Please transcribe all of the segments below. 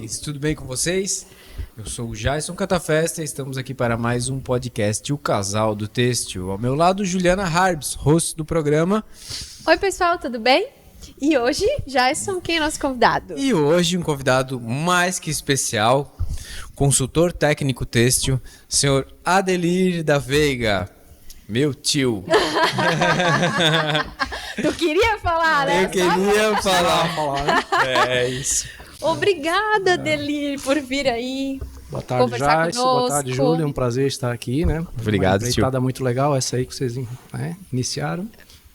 jovens, tudo bem com vocês? Eu sou o Jason Catafesta e estamos aqui para mais um podcast, O Casal do Têxtil. Ao meu lado, Juliana Harbs, host do programa. Oi pessoal, tudo bem? E hoje, Jason, quem é nosso convidado? E hoje um convidado mais que especial, consultor técnico têxtil, senhor Adelir da Veiga, meu tio. Tu queria falar, né? Eu queria falar. É isso. Obrigada, Adelir, por vir aí. Boa tarde, Jason. Boa tarde, Júlia. É um prazer estar aqui, né? Obrigado, uma empreitada muito legal essa aí que vocês iniciaram.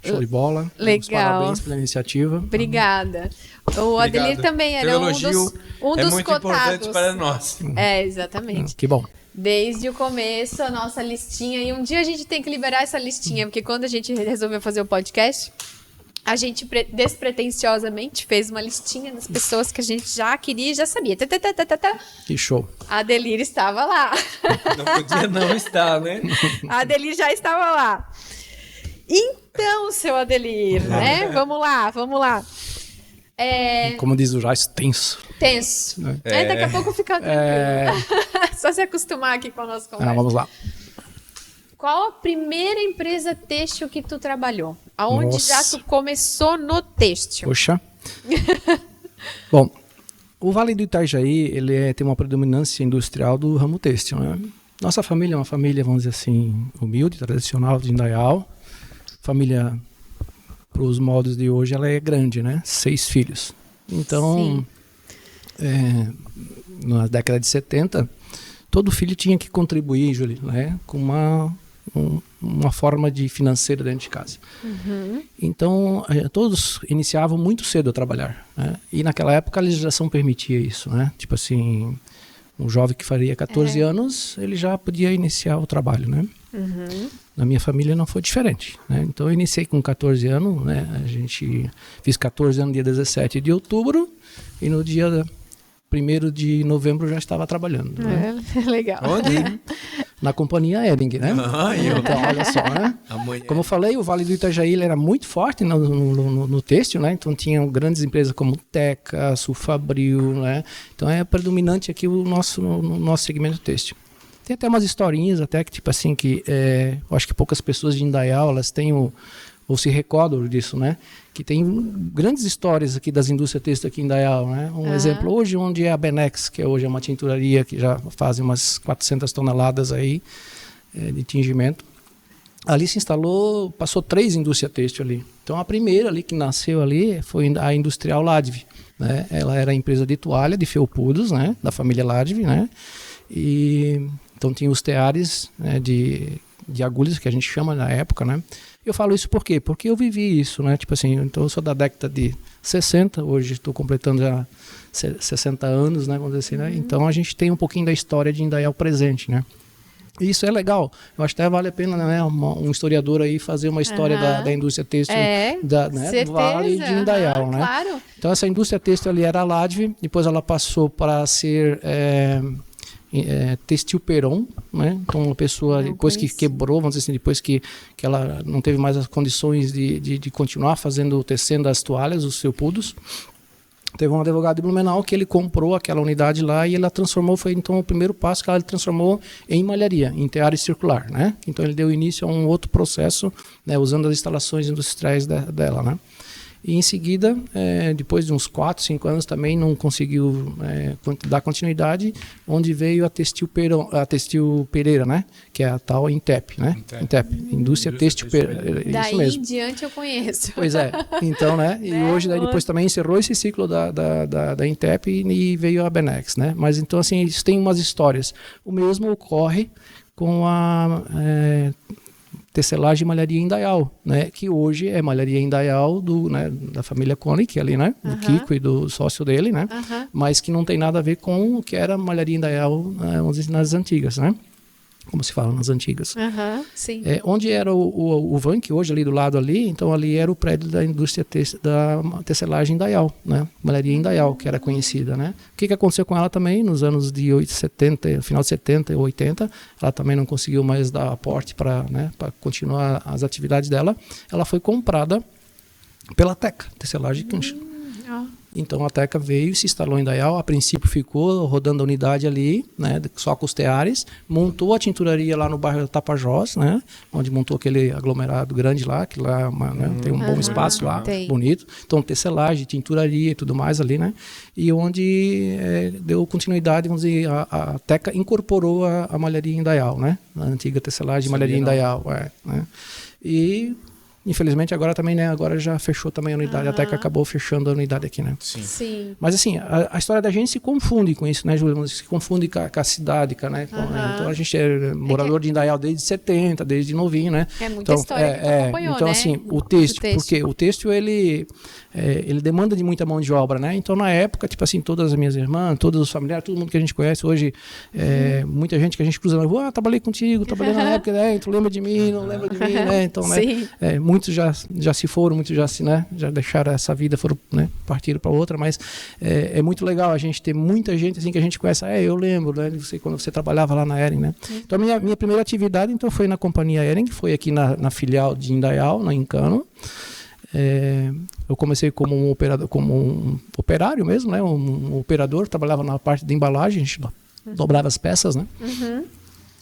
Show de bola. Legal. Parabéns pela iniciativa. Obrigada. O Adelir também era um dos é muito cotados. Importante para nós. É, exatamente. Que bom. Desde o começo, a nossa listinha. E um dia a gente tem que liberar essa listinha, porque quando a gente resolveu fazer o podcast, a gente despretensiosamente fez uma listinha das pessoas que a gente já queria e já sabia. Que show. A Adelir estava lá. Não podia não estar, né? A Adelir já estava lá. Então, seu Adelir, né? Vamos lá. Como diz o Jason, tenso. Tenso. Daqui a pouco fica tranquilo. Só se acostumar aqui com a nossa conversa. Vamos lá. Qual a primeira empresa têxtil que tu trabalhou? Aonde já tu começou no têxtil? Poxa. Bom, o Vale do Itajaí, ele tem uma predominância industrial do ramo têxtil, né? Nossa família é uma família, vamos dizer assim, humilde, tradicional de Indaial. Família, para os modos de hoje, ela é grande, né? 6 filhos. Então, na década de 70, todo filho tinha que contribuir, Júlia, né? Com uma forma de financeira dentro de casa. Uhum. Então, todos iniciavam muito cedo a trabalhar, né? E naquela época a legislação permitia isso, né? Tipo assim, um jovem que faria 14 anos, ele já podia iniciar o trabalho, né? Uhum. Na minha família não foi diferente, né? Então eu iniciei com 14 anos, né? Fiz 14 anos no dia 17 de outubro e no dia 1º de novembro já estava trabalhando, né? Legal. Onde? Na companhia Ering, né? Então, olha só, né? Como eu falei, o Vale do Itajaí ele era muito forte no têxtil, né? Então tinham grandes empresas como Teca, Sulfabril, né? Então é predominante aqui o nosso segmento têxtil. Tem até umas historinhas até que, tipo assim, eu acho que poucas pessoas de Indaial, elas têm ou se recordam disso, né? Que tem grandes histórias aqui das indústrias têxteis aqui em Indaial, né? Um exemplo hoje, onde é a Benex, que hoje é uma tinturaria que já faz umas 400 toneladas aí de tingimento. Ali se instalou, passou 3 indústrias têxteis ali. Então a primeira ali que nasceu ali foi a Industrial Ladvi, né? Ela era a empresa de toalha de felpudos, né? Da família Ladvi, né? E então tinha os teares, né, de agulhas, que a gente chama na época, né? Eu falo isso por quê? Porque eu vivi isso, né? Tipo assim, então eu sou da década de 60, hoje estou completando já 60 anos, né? Vamos dizer assim, né? Então a gente tem um pouquinho da história de Indaial presente, né? E isso é legal. Eu acho que até vale a pena, né, um historiador aí fazer uma história da indústria têxtil do Vale de Indaial, né? Claro. Então essa indústria têxtil ali era a Ladvi, depois ela passou para ser Textil Peron, né? Então uma pessoa depois que quebrou, vamos dizer assim, depois que ela não teve mais as condições de continuar tecendo as toalhas, os felpudos, teve um advogado de Blumenau que ele comprou aquela unidade lá e ela transformou, foi então o primeiro passo que ela transformou em malharia, em tear circular, né? Então ele deu início a um outro processo, né, usando as instalações industriais dela, né? E em seguida, depois de uns 4, 5 anos também não conseguiu dar continuidade, onde veio a Textil Pereira, né? Que é a tal Intep, né? Intep, Indústria Têxtil Pereira. Daí isso mesmo. em diante eu conheço. Pois é. Então, né? E hoje daí depois também encerrou esse ciclo da Intep e veio a Benex, né? Mas então assim, isso tem umas histórias. O mesmo ocorre com a tecelagem e malharia Indaial, né? Que hoje é malharia Indaial da família Koenig ali, né? Do Kiko e do sócio dele, né? Mas que não tem nada a ver com o que era malharia Indaial, vamos dizer, nas antigas, né? Como se fala nas antigas. Sim. Onde era o Vank, hoje ali do lado ali, então ali era o prédio da indústria da tecelagem Indaial, né? Malharia Indaial, que era conhecida, né? O que aconteceu com ela também nos anos de 70, final de 70 e 80, ela também não conseguiu mais dar aporte para continuar as atividades dela. Ela foi comprada pela Teca, tecelagem Cancha. Então a Teca veio e se instalou em Indaial, a princípio ficou rodando a unidade ali, né, só com os teares, montou a tinturaria lá no bairro Tapajós, né, onde montou aquele aglomerado grande lá, que lá né, tem um bom espaço lá, bonito. Então tecelagem, tinturaria e tudo mais ali, né, e onde deu continuidade, vamos dizer, a Teca incorporou a malharia em Indaial, né, a antiga tecelagem de malharia em Indaial, né, e infelizmente agora também, né? Agora já fechou também a unidade, até que acabou fechando a unidade aqui, né? Sim. Mas assim, a história da gente se confunde com isso, né, Júlia? Se confunde com a cidade, né? Então a gente é morador de Indaial desde 70, desde novinho, né? É muita história que tu acompanhou, então, né? assim, o têxtil, porque o têxtil, ele demanda de muita mão de obra, né? Então, na época, tipo assim, todas as minhas irmãs, todos os familiares, todo mundo que a gente conhece hoje, muita gente que a gente cruza na rua, trabalhei contigo, trabalhei na época, né? Tu lembra de mim, não lembra de mim, né? Então, né? Muitos já se foram, muitos já deixaram essa vida, foram, né? Partiram para outra, mas é muito legal a gente ter muita gente assim que a gente conhece. Eu lembro, né? Quando você trabalhava lá na Hering, né? Então, a minha primeira atividade então foi na companhia Hering, foi aqui na filial de Indaial, na Encano. Eu comecei como um operário mesmo, né? Um operador, trabalhava na parte de embalagem, a gente dobrava as peças, né?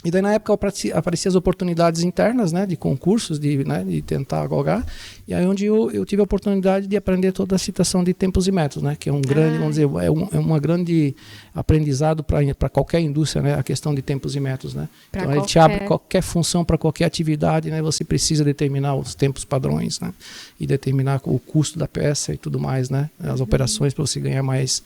E daí na época apareciam as oportunidades internas, né, de concursos, de tentar galgar, e aí onde eu tive a oportunidade de aprender toda a situação de tempos e métodos, né, que é um grande, vamos dizer, é uma grande aprendizado para qualquer indústria, né, a questão de tempos e métodos, né. Então ele te abre qualquer função para qualquer atividade, né, você precisa determinar os tempos padrões, né, e determinar o custo da peça e tudo mais, né, as operações para você ganhar mais,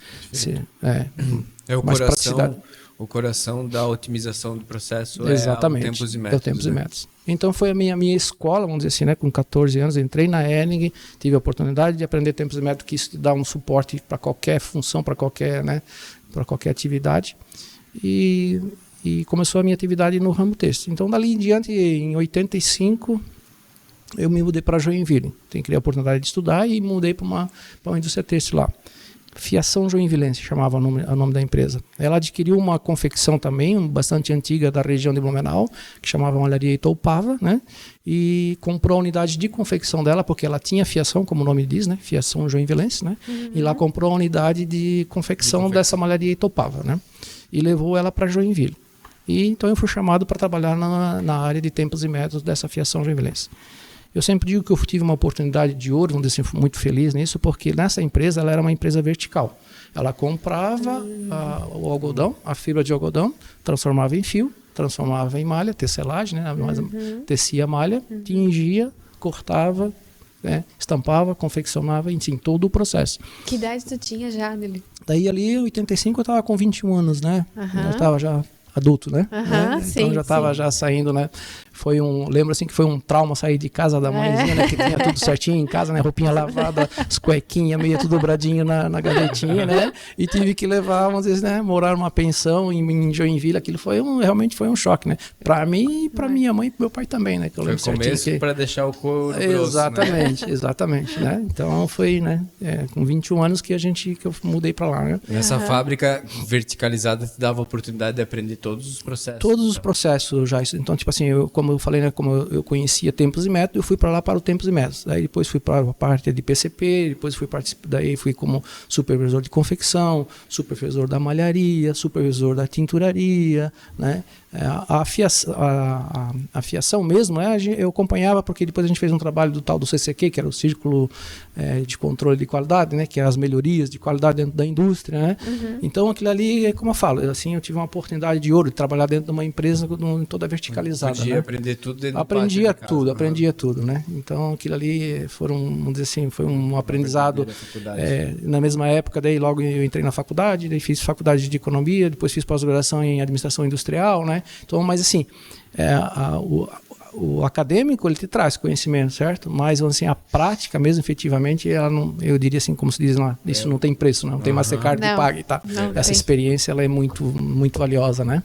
mais praticidade. O coração da otimização do processo exatamente, é o tempos e métodos. Tempos e métodos. Então foi a minha escola, vamos dizer assim, né? Com 14 anos, entrei na Hering, tive a oportunidade de aprender tempos e métodos, que isso te dá um suporte para qualquer função, para qualquer, né? Para qualquer atividade. E começou a minha atividade no ramo têxtil. Então dali em diante, em 85, eu me mudei para Joinville. Criei a oportunidade de estudar e mudei para uma indústria têxtil lá. Fiação Joinvilense, chamava o nome da empresa. Ela adquiriu uma confecção também, bastante antiga da região de Blumenau, que chamava Malharia Itoupava, né? E comprou a unidade de confecção dela, porque ela tinha fiação, como o nome diz, né? Fiação Joinvilense, né? E lá comprou a unidade de confecção dessa Malharia Itoupava, né? E levou ela para Joinville. E então eu fui chamado para trabalhar na área de tempos e métodos dessa Fiação Joinvilense. Eu sempre digo que eu tive uma oportunidade de ouro, vamos dizer assim, muito feliz nisso, porque nessa empresa ela era uma empresa vertical. Ela comprava o algodão, a fibra de algodão, transformava em fio, transformava em malha, tecelagem, né? Tecia a malha, tingia, cortava, né? Estampava, confeccionava, enfim, todo o processo. Que idade tu tinha já, Nili? Daí ali, em 85, eu estava com 21 anos, né? Eu estava já adulto, né? Então já estava já saindo, né? Lembro assim que foi um trauma sair de casa da mãezinha, né? Que tinha tudo certinho em casa, né? Roupinha lavada, as cuequinhas, meio tudo dobradinho na gavetinha, né? E tive que levar, vamos dizer, né? Morar numa pensão em Joinville. Aquilo realmente foi um choque, né? Para mim e para minha mãe e pro meu pai também, né? Que eu lembro foi o começo para deixar o couro grosso, exatamente, né? Exatamente, né? Então foi, né? Com 21 anos que eu mudei para lá, né? Essa fábrica verticalizada te dava a oportunidade de aprender todos os processos. Todos os processos já. Então, tipo assim, como eu falei, né, como eu conhecia tempos e métodos, eu fui para lá para o tempos e métodos. Daí depois fui para a parte de PCP, depois daí fui como supervisor de confecção, supervisor da malharia, supervisor da tinturaria, né? A fiação mesmo, né? Eu acompanhava porque depois a gente fez um trabalho do tal do CCQ, que era o Círculo de Controle de Qualidade, né? Que é as melhorias de qualidade dentro da indústria, né? Então aquilo ali, como eu falo, assim, eu tive uma oportunidade de ouro de trabalhar dentro de uma empresa toda verticalizada. Podia, né? Aprender tudo dentro do pátio, aprendia tudo, né? Então aquilo ali vamos dizer assim, foi um aprendizado. Na mesma época, daí logo eu entrei na faculdade, daí fiz faculdade de economia, depois fiz pós-graduação em administração industrial, né? Então, mas assim, o acadêmico ele te traz conhecimento, certo? Mas assim, a prática mesmo, efetivamente, ela não, eu diria assim, como se diz lá, isso não tem preço, não tem Mastercard que pague, tá? Essa experiência ela é muito, muito valiosa, né?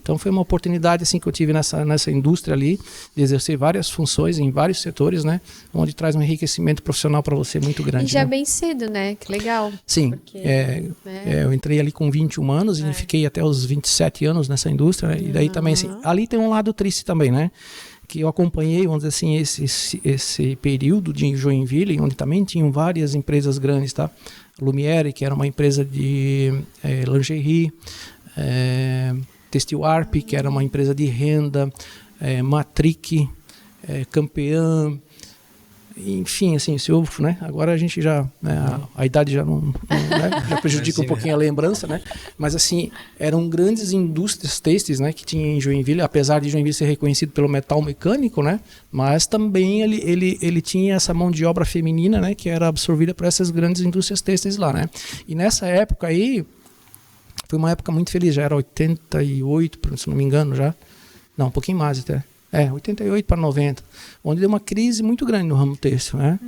Então foi uma oportunidade assim que eu tive nessa indústria ali de exercer várias funções em vários setores, né? Onde traz um enriquecimento profissional para você muito grande. E já né? Bem cedo, né? Que legal. Sim, eu entrei ali com 21 anos e fiquei até os 27 anos nessa indústria, né? E daí também assim, ali tem um lado triste também, né? que eu acompanhei, vamos dizer assim, esse período de Joinville, onde também tinham várias empresas grandes, tá? Lumiere, que era uma empresa de lingerie, Textil Arp, que era uma empresa de renda, Matric, Campeã, enfim, assim, se eu, né, agora a gente já, né, a idade já não né, já prejudica um pouquinho a lembrança, né, mas assim, eram grandes indústrias têxteis, né, que tinha em Joinville, apesar de Joinville ser reconhecido pelo metal mecânico, né, mas também ele tinha essa mão de obra feminina, né, que era absorvida por essas grandes indústrias têxteis lá, né, e nessa época aí, foi uma época muito feliz, já era 88, se não me engano já, não, um pouquinho mais até. 88 para 90, onde deu uma crise muito grande no ramo têxtil, né?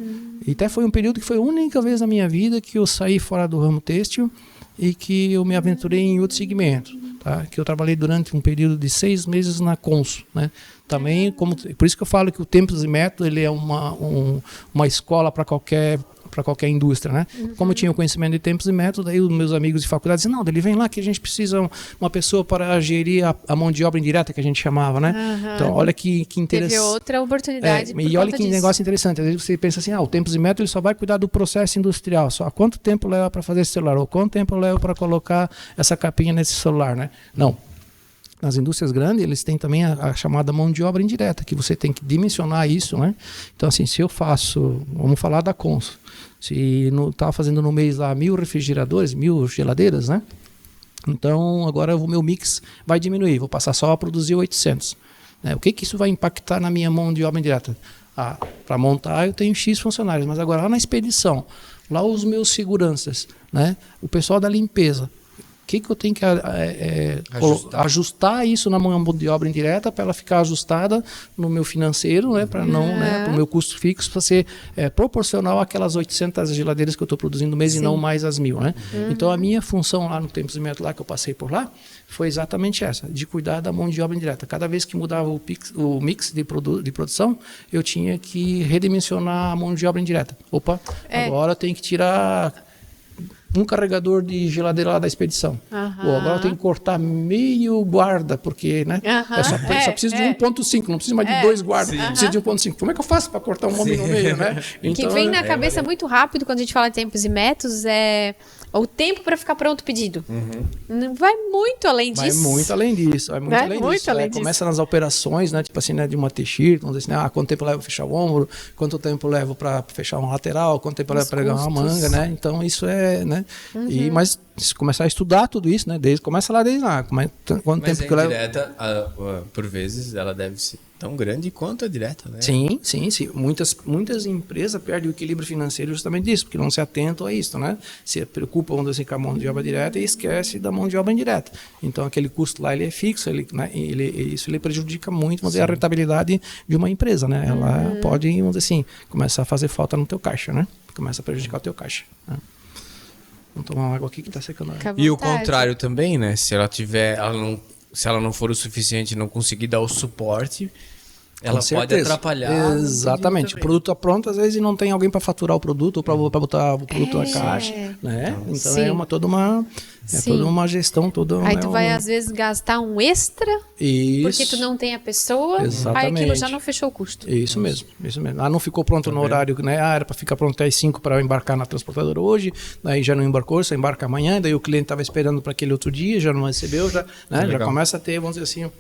E até foi um período que foi a única vez na minha vida que eu saí fora do ramo têxtil e que eu me aventurei em outro segmento, tá? Que eu trabalhei durante um período de 6 meses na Consul, né? Também, por isso que eu falo que o Tempos e Método ele é uma escola para qualquer indústria, né? Como eu tinha o conhecimento de tempos e métodos, aí os meus amigos de faculdade diziam, não, ele vem lá que a gente precisa uma pessoa para gerir a mão de obra indireta, que a gente chamava, né? Então, olha que interessante. Teve outra oportunidade E olha que negócio interessante. Às vezes você pensa assim, o tempos e métodos ele só vai cuidar do processo industrial. Só quanto tempo leva para fazer esse celular? Ou quanto tempo leva para colocar essa capinha nesse celular, né? Não. Nas indústrias grandes, eles têm também a chamada mão de obra indireta, que você tem que dimensionar isso, né? Então, assim, se eu faço, vamos falar da Consul, se estava fazendo no mês lá 1.000 refrigeradores, 1.000 geladeiras, né? Então, agora o meu mix vai diminuir, vou passar só a produzir 800. Né? O que isso vai impactar na minha mão de obra indireta? Para montar eu tenho X funcionários, mas agora lá na expedição, lá os meus seguranças, né? O pessoal da limpeza, o que eu tenho que ajustar isso na mão de obra indireta para ela ficar ajustada no meu financeiro, né, para não, né, para o meu custo fixo, para ser proporcional àquelas 800 geladeiras que eu estou produzindo no mês. Sim. E não mais as 1.000, né? Então a minha função lá no Tempos e Métodos lá que eu passei por lá foi exatamente essa, de cuidar da mão de obra indireta. Cada vez que mudava o mix de produção, eu tinha que redimensionar a mão de obra indireta. Agora eu tenho que tirar um carregador de geladeira lá da expedição. Agora eu tenho que cortar meio guarda, porque, né? Só preciso de 1.5, não preciso mais de 2 guardas. Preciso de 1.5. Como é que eu faço para cortar um homem no meio, né? Então, que vem na cabeça muito rápido quando a gente fala de tempos e métodos é o tempo para ficar pronto o pedido. Não vai muito além disso. Vai muito além disso. Começa nas operações, né? Tipo assim, né? De uma t-shirt, vamos dizer assim, quanto tempo leva para fechar o ombro, quanto tempo leva para fechar um lateral, quanto tempo leva para pegar uma manga, né? Então isso é, né? Mas se começar a estudar tudo isso, né? Começa lá desde lá. Quanto tempo que leva? Direta, por vezes, ela deve ser tão grande quanto a direta, né? Sim. Muitas empresas perdem o equilíbrio financeiro justamente disso, porque não se atentam a isso, né? Se preocupam, vamos dizer assim, com a mão de obra direta e esquece da mão de obra indireta. Então, aquele custo lá, ele é fixo, né? Isso prejudica muito, vamos dizer, a rentabilidade de uma empresa, né? Ela pode, vamos dizer assim, começar a fazer falta no teu caixa, né? Começa a prejudicar o teu caixa, né? Vamos tomar uma água aqui que está secando. E o contrário também, né? Se ela não for o suficiente, não conseguir dar o suporte, ela pode atrapalhar. Exatamente. O produto está pronto, às vezes não tem alguém para faturar o produto ou para botar o produto na caixa, né? Então toda uma gestão toda. Aí tu vai às vezes gastar um extra porque tu não tem a pessoa. Exatamente. Aí aquilo já não fechou o custo. Isso mesmo. Não ficou pronto no horário, né? Era para ficar pronto às 5 para embarcar na transportadora hoje, daí já não embarcou, só embarca amanhã, daí o cliente estava esperando para aquele outro dia, já não recebeu, né? Já começa a ter, vamos dizer assim,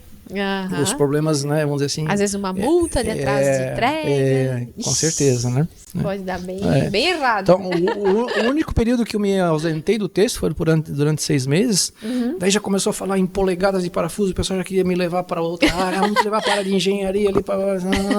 os problemas, né? Vamos dizer assim. Às vezes uma multa de atraso de entrega. Com certeza, né? Pode dar bem errado. Então, o único período que eu me ausentei do texto foi durante 6 meses. Daí já começou a falar em polegadas de parafuso, o pessoal já queria me levar para outra área, vamos levar para a área de engenharia ali.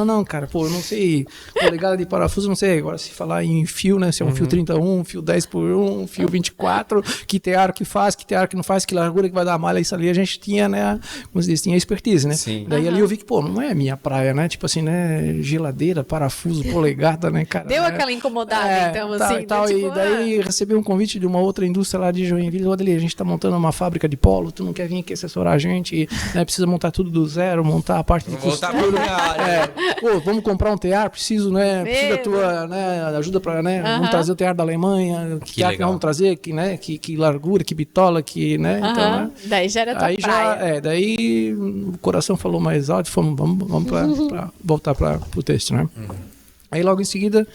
Não, cara, eu não sei. Polegada de parafuso, não sei. Agora, se falar em fio, né? Se é um fio 31, fio 10x1, fio 24, que tear que faz, que tear que não faz, que largura que vai dar a malha, isso ali a gente tinha, né? Como se diz, tinha expertise, né? Sim. Daí ali eu vi que, não é a minha praia, né? Tipo assim, né? Geladeira, parafuso, polegada, né, cara? Deu aquela incomodada, então, assim. E daí recebi um convite de uma outra indústria lá de Joinville. A gente tá montando uma fábrica de polo, tu não quer vir aqui assessorar a gente, né? Precisa montar tudo do zero, montar a parte de costura. Vamos comprar um tear, preciso, né? Precisa da tua, né? Ajuda para, né? Vamos trazer o tear da Alemanha, que tear que nós vamos trazer, que largura, que bitola, que, né? Então, daí já era tua praia. Daí o coração falou mais alto, vamos voltar para o texto, né? Aí logo em seguida,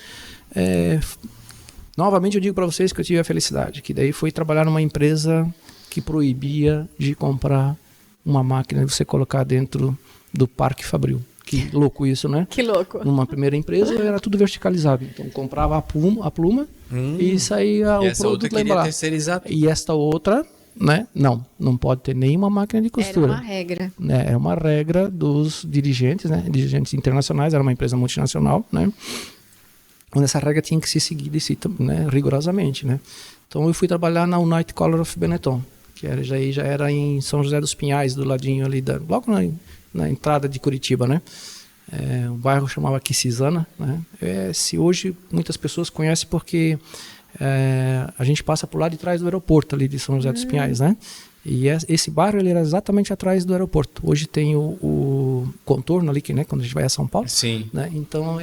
novamente eu digo para vocês que eu tive a felicidade, que daí fui trabalhar numa empresa que proibia de comprar uma máquina e você colocar dentro do Parque Fabril. Que louco isso, né? Que louco. Numa primeira empresa era tudo verticalizado. Então comprava a pluma e saía o produto lá embaixo. Terceirizar. E esta outra, né? Não pode ter nenhuma máquina de costura. Era uma regra. É uma regra dos dirigentes, né? Dirigentes internacionais, era uma empresa multinacional, né? Onde essa regra tinha que ser seguida né? rigorosamente, né? Então eu fui trabalhar na Unite Color of Benetton, que já era em São José dos Pinhais, do ladinho ali, logo na entrada de Curitiba, né? O bairro chamava Quisizana, né? Se hoje muitas pessoas conhecem porque a gente passa por lá de trás do aeroporto ali de São José dos Pinhais, né? E esse bairro ele era exatamente atrás do aeroporto. Hoje tem o contorno ali, né, quando a gente vai a São Paulo. Sim. Né? Então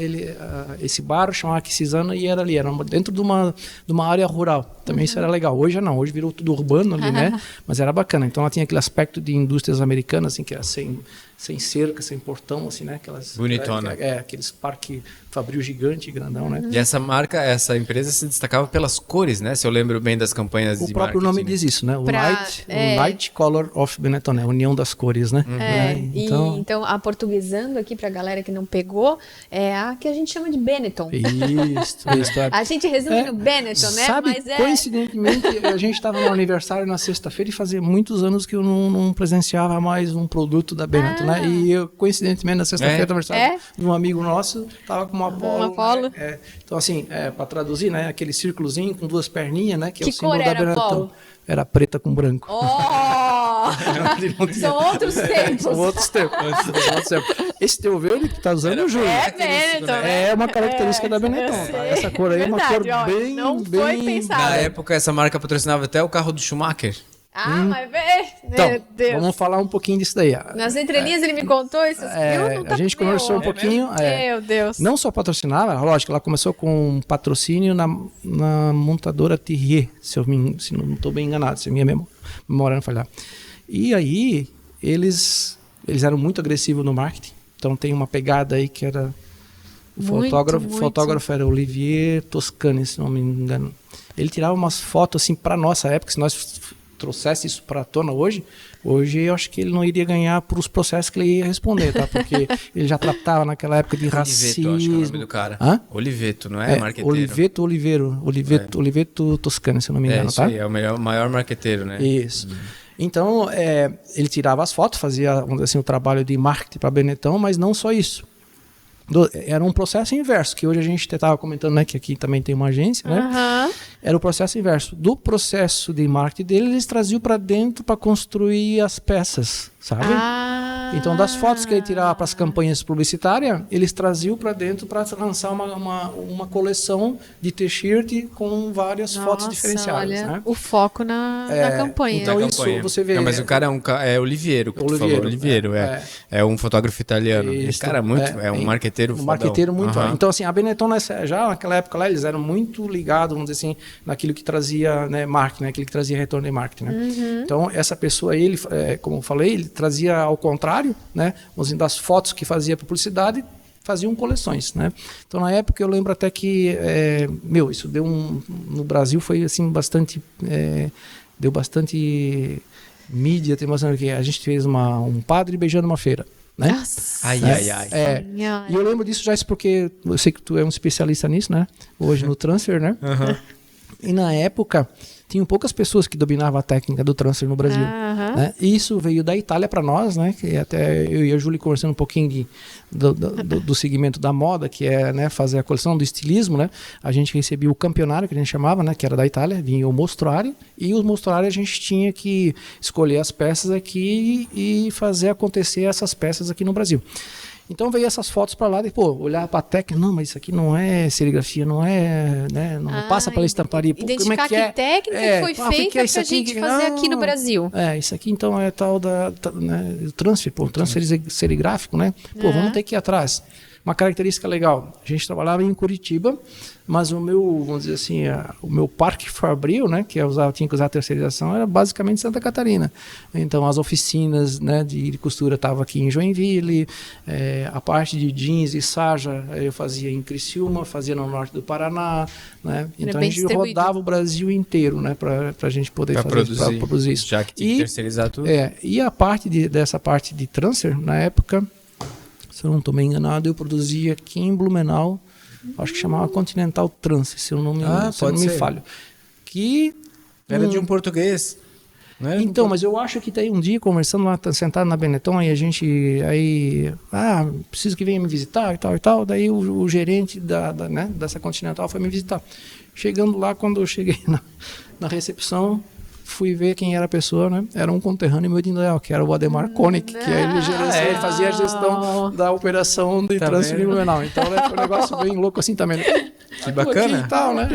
esse bairro chamava Quisizana e era ali, era dentro de uma área rural. Também isso era legal. Hoje não, hoje virou tudo urbano ali, né? Mas era bacana. Então ela tinha aquele aspecto de indústrias americanas, assim, que era sem cerca, sem portão, assim, né? Aquelas, bonitona. Aqueles parque Fabril gigante, grandão, né? E essa empresa se destacava pelas cores, né? Se eu lembro bem das campanhas de marketing. O próprio nome diz isso, né? Light Color of Benetton, né? União das cores, né? Então, aportuguesando aqui pra galera que não pegou, é a que a gente chama de Benetton. Isso. A gente resume no Benetton, né? Sabe, mas coincidentemente, a gente estava no aniversário na sexta-feira e fazia muitos anos que eu não presenciava mais um produto da Benetton, né? E eu, coincidentemente, na sexta-feira, aniversário de um amigo nosso, tava com uma Apollo. Né? Então, assim, para traduzir, né? Aquele círculozinho com duas perninhas, né? Que é o símbolo da Benetton. Era preta com branco. São outros tempos. São outros tempos. Esse teu verde que tá usando o Júlio. Benetton. É uma característica da Benetton. Tá? Essa cor aí é uma cor bem... Não foi pensado. Na época, essa marca patrocinava até o carro do Schumacher. Mas então, meu Deus. Vamos falar um pouquinho disso daí. Nas entrelinhas ele me contou isso. A gente conversou um pouquinho. Meu Deus. Não só patrocinava, lógico, ela começou com um patrocínio na montadora Thierry, se não estou bem enganado, se a minha memória não falhar. E aí, eles eram muito agressivos no marketing. Então tem uma pegada aí que era... O fotógrafo era Olivier Toscani, se não me engano. Ele tirava umas fotos assim para nossa época, se nós trouxesse isso para a tona hoje eu acho que ele não iria ganhar por os processos que ele ia responder, tá? Porque ele já tratava naquela época de racismo. Oliveto, acho que é o nome do cara. Oliveto, não é? Marqueteiro. Oliveto Toscani, se eu não me engano, tá? É o maior marqueteiro, né? Isso. Então, ele tirava as fotos, fazia, vamos dizer assim, o trabalho de marketing para Benetton, mas não só isso. Era um processo inverso, que hoje a gente estava comentando, né, que aqui também tem uma agência, né? Era o processo inverso. Do processo de marketing dele, eles traziam para dentro para construir as peças, sabe? Então, das fotos que ele tirava para as campanhas publicitárias, eles traziam para dentro para lançar uma coleção de t-shirt com várias fotos diferenciadas. Olha, né? o foco na campanha. Então, isso você vê. Não, mas o cara é Oliveiro, que tu falou. Oliveiro, é um fotógrafo italiano. Esse cara é um marqueteiro fodão. Um marqueteiro muito. Então, assim, a Benetton, já naquela época lá, eles eram muito ligados, vamos dizer assim, naquilo que trazia, né, marketing, né, aquilo que trazia retorno de marketing. Né? Então, essa pessoa aí, como eu falei, ele trazia ao contrário, né, das fotos que fazia para publicidade, faziam coleções, né? Então na época eu lembro até que isso deu no Brasil foi assim bastante deu bastante mídia, tem mostrando que a gente fez um padre beijando uma feira, né? Nossa. Ai. E eu lembro disso já porque eu sei que tu é um especialista nisso, né? Hoje no transfer, né? E na época tinham poucas pessoas que dominavam a técnica do transfer no Brasil. Né? E isso veio da Itália para nós, né? Que até eu e a Júlia conversando um pouquinho do segmento da moda, que é, né, fazer a coleção do estilismo, né? A gente recebia o campeonário, que a gente chamava, né? Que era da Itália, vinha o mostruário, e o mostruário a gente tinha que escolher as peças aqui e fazer acontecer essas peças aqui no Brasil. Então veio essas fotos para lá e, olhar para a técnica, não, mas isso aqui não é serigrafia, não é, né, não passa pela estamparia. Identificar que técnica foi feita para a gente fazer aqui no Brasil. Isso aqui então é tal né, transfer, transfer serigráfico, né? Vamos ter que ir atrás. uma característica legal. A gente trabalhava em Curitiba, mas o meu, vamos dizer assim, o meu parque fabril, né, que tinha que usar a terceirização, era basicamente Santa Catarina. Então, as oficinas, né, de costura estavam aqui em Joinville, a parte de jeans e sarja eu fazia em Criciúma, fazia no norte do Paraná, né? Então a gente rodava o Brasil inteiro, né, para a gente poder produzir isso. Já que tinha que terceirizar tudo. E a parte dessa parte de transfer, na época, se eu não estou bem enganado, eu produzia aqui em Blumenau, acho que chamava Continental Trans, se eu não me falho. Que era de um português. Então, mas eu acho que tem um dia conversando lá, sentado na Benetton, e a gente preciso que venha me visitar e tal. Daí o gerente né, dessa Continental foi me visitar. Chegando lá, quando eu cheguei na recepção, fui ver quem era a pessoa, né? Era um conterrâneo meu de Indaial, que era o Ademar Koenig, que ele fazia a gestão da operação de transfer de Blumenau. Então, né, foi um negócio bem louco assim também. Que bacana. E tal, né?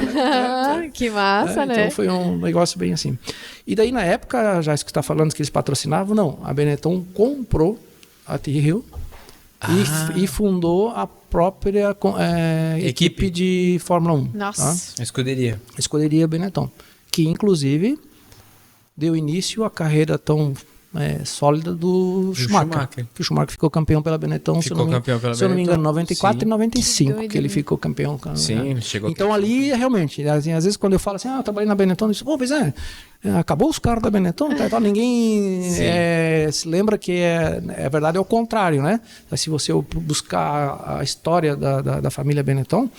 Que massa, né? Então foi um negócio bem assim. E daí, na época, já isso que você está falando, que eles patrocinavam, não. A Benetton comprou a T-Hill e fundou a própria equipe de Fórmula 1. Nossa. A escuderia. A escuderia Benetton. Que, inclusive, deu início à carreira tão sólida do Schumacher. O Schumacher ficou campeão pela Benetton, se eu não me engano, 94 e 95, que ele ficou campeão. Sim, ele chegou. Então ali, realmente, assim, às vezes quando eu falo assim, eu trabalhei na Benetton, eu digo, pois acabou os carros da Benetton, ninguém se lembra que a verdade é o contrário, né? Mas se você buscar a história da família Benetton,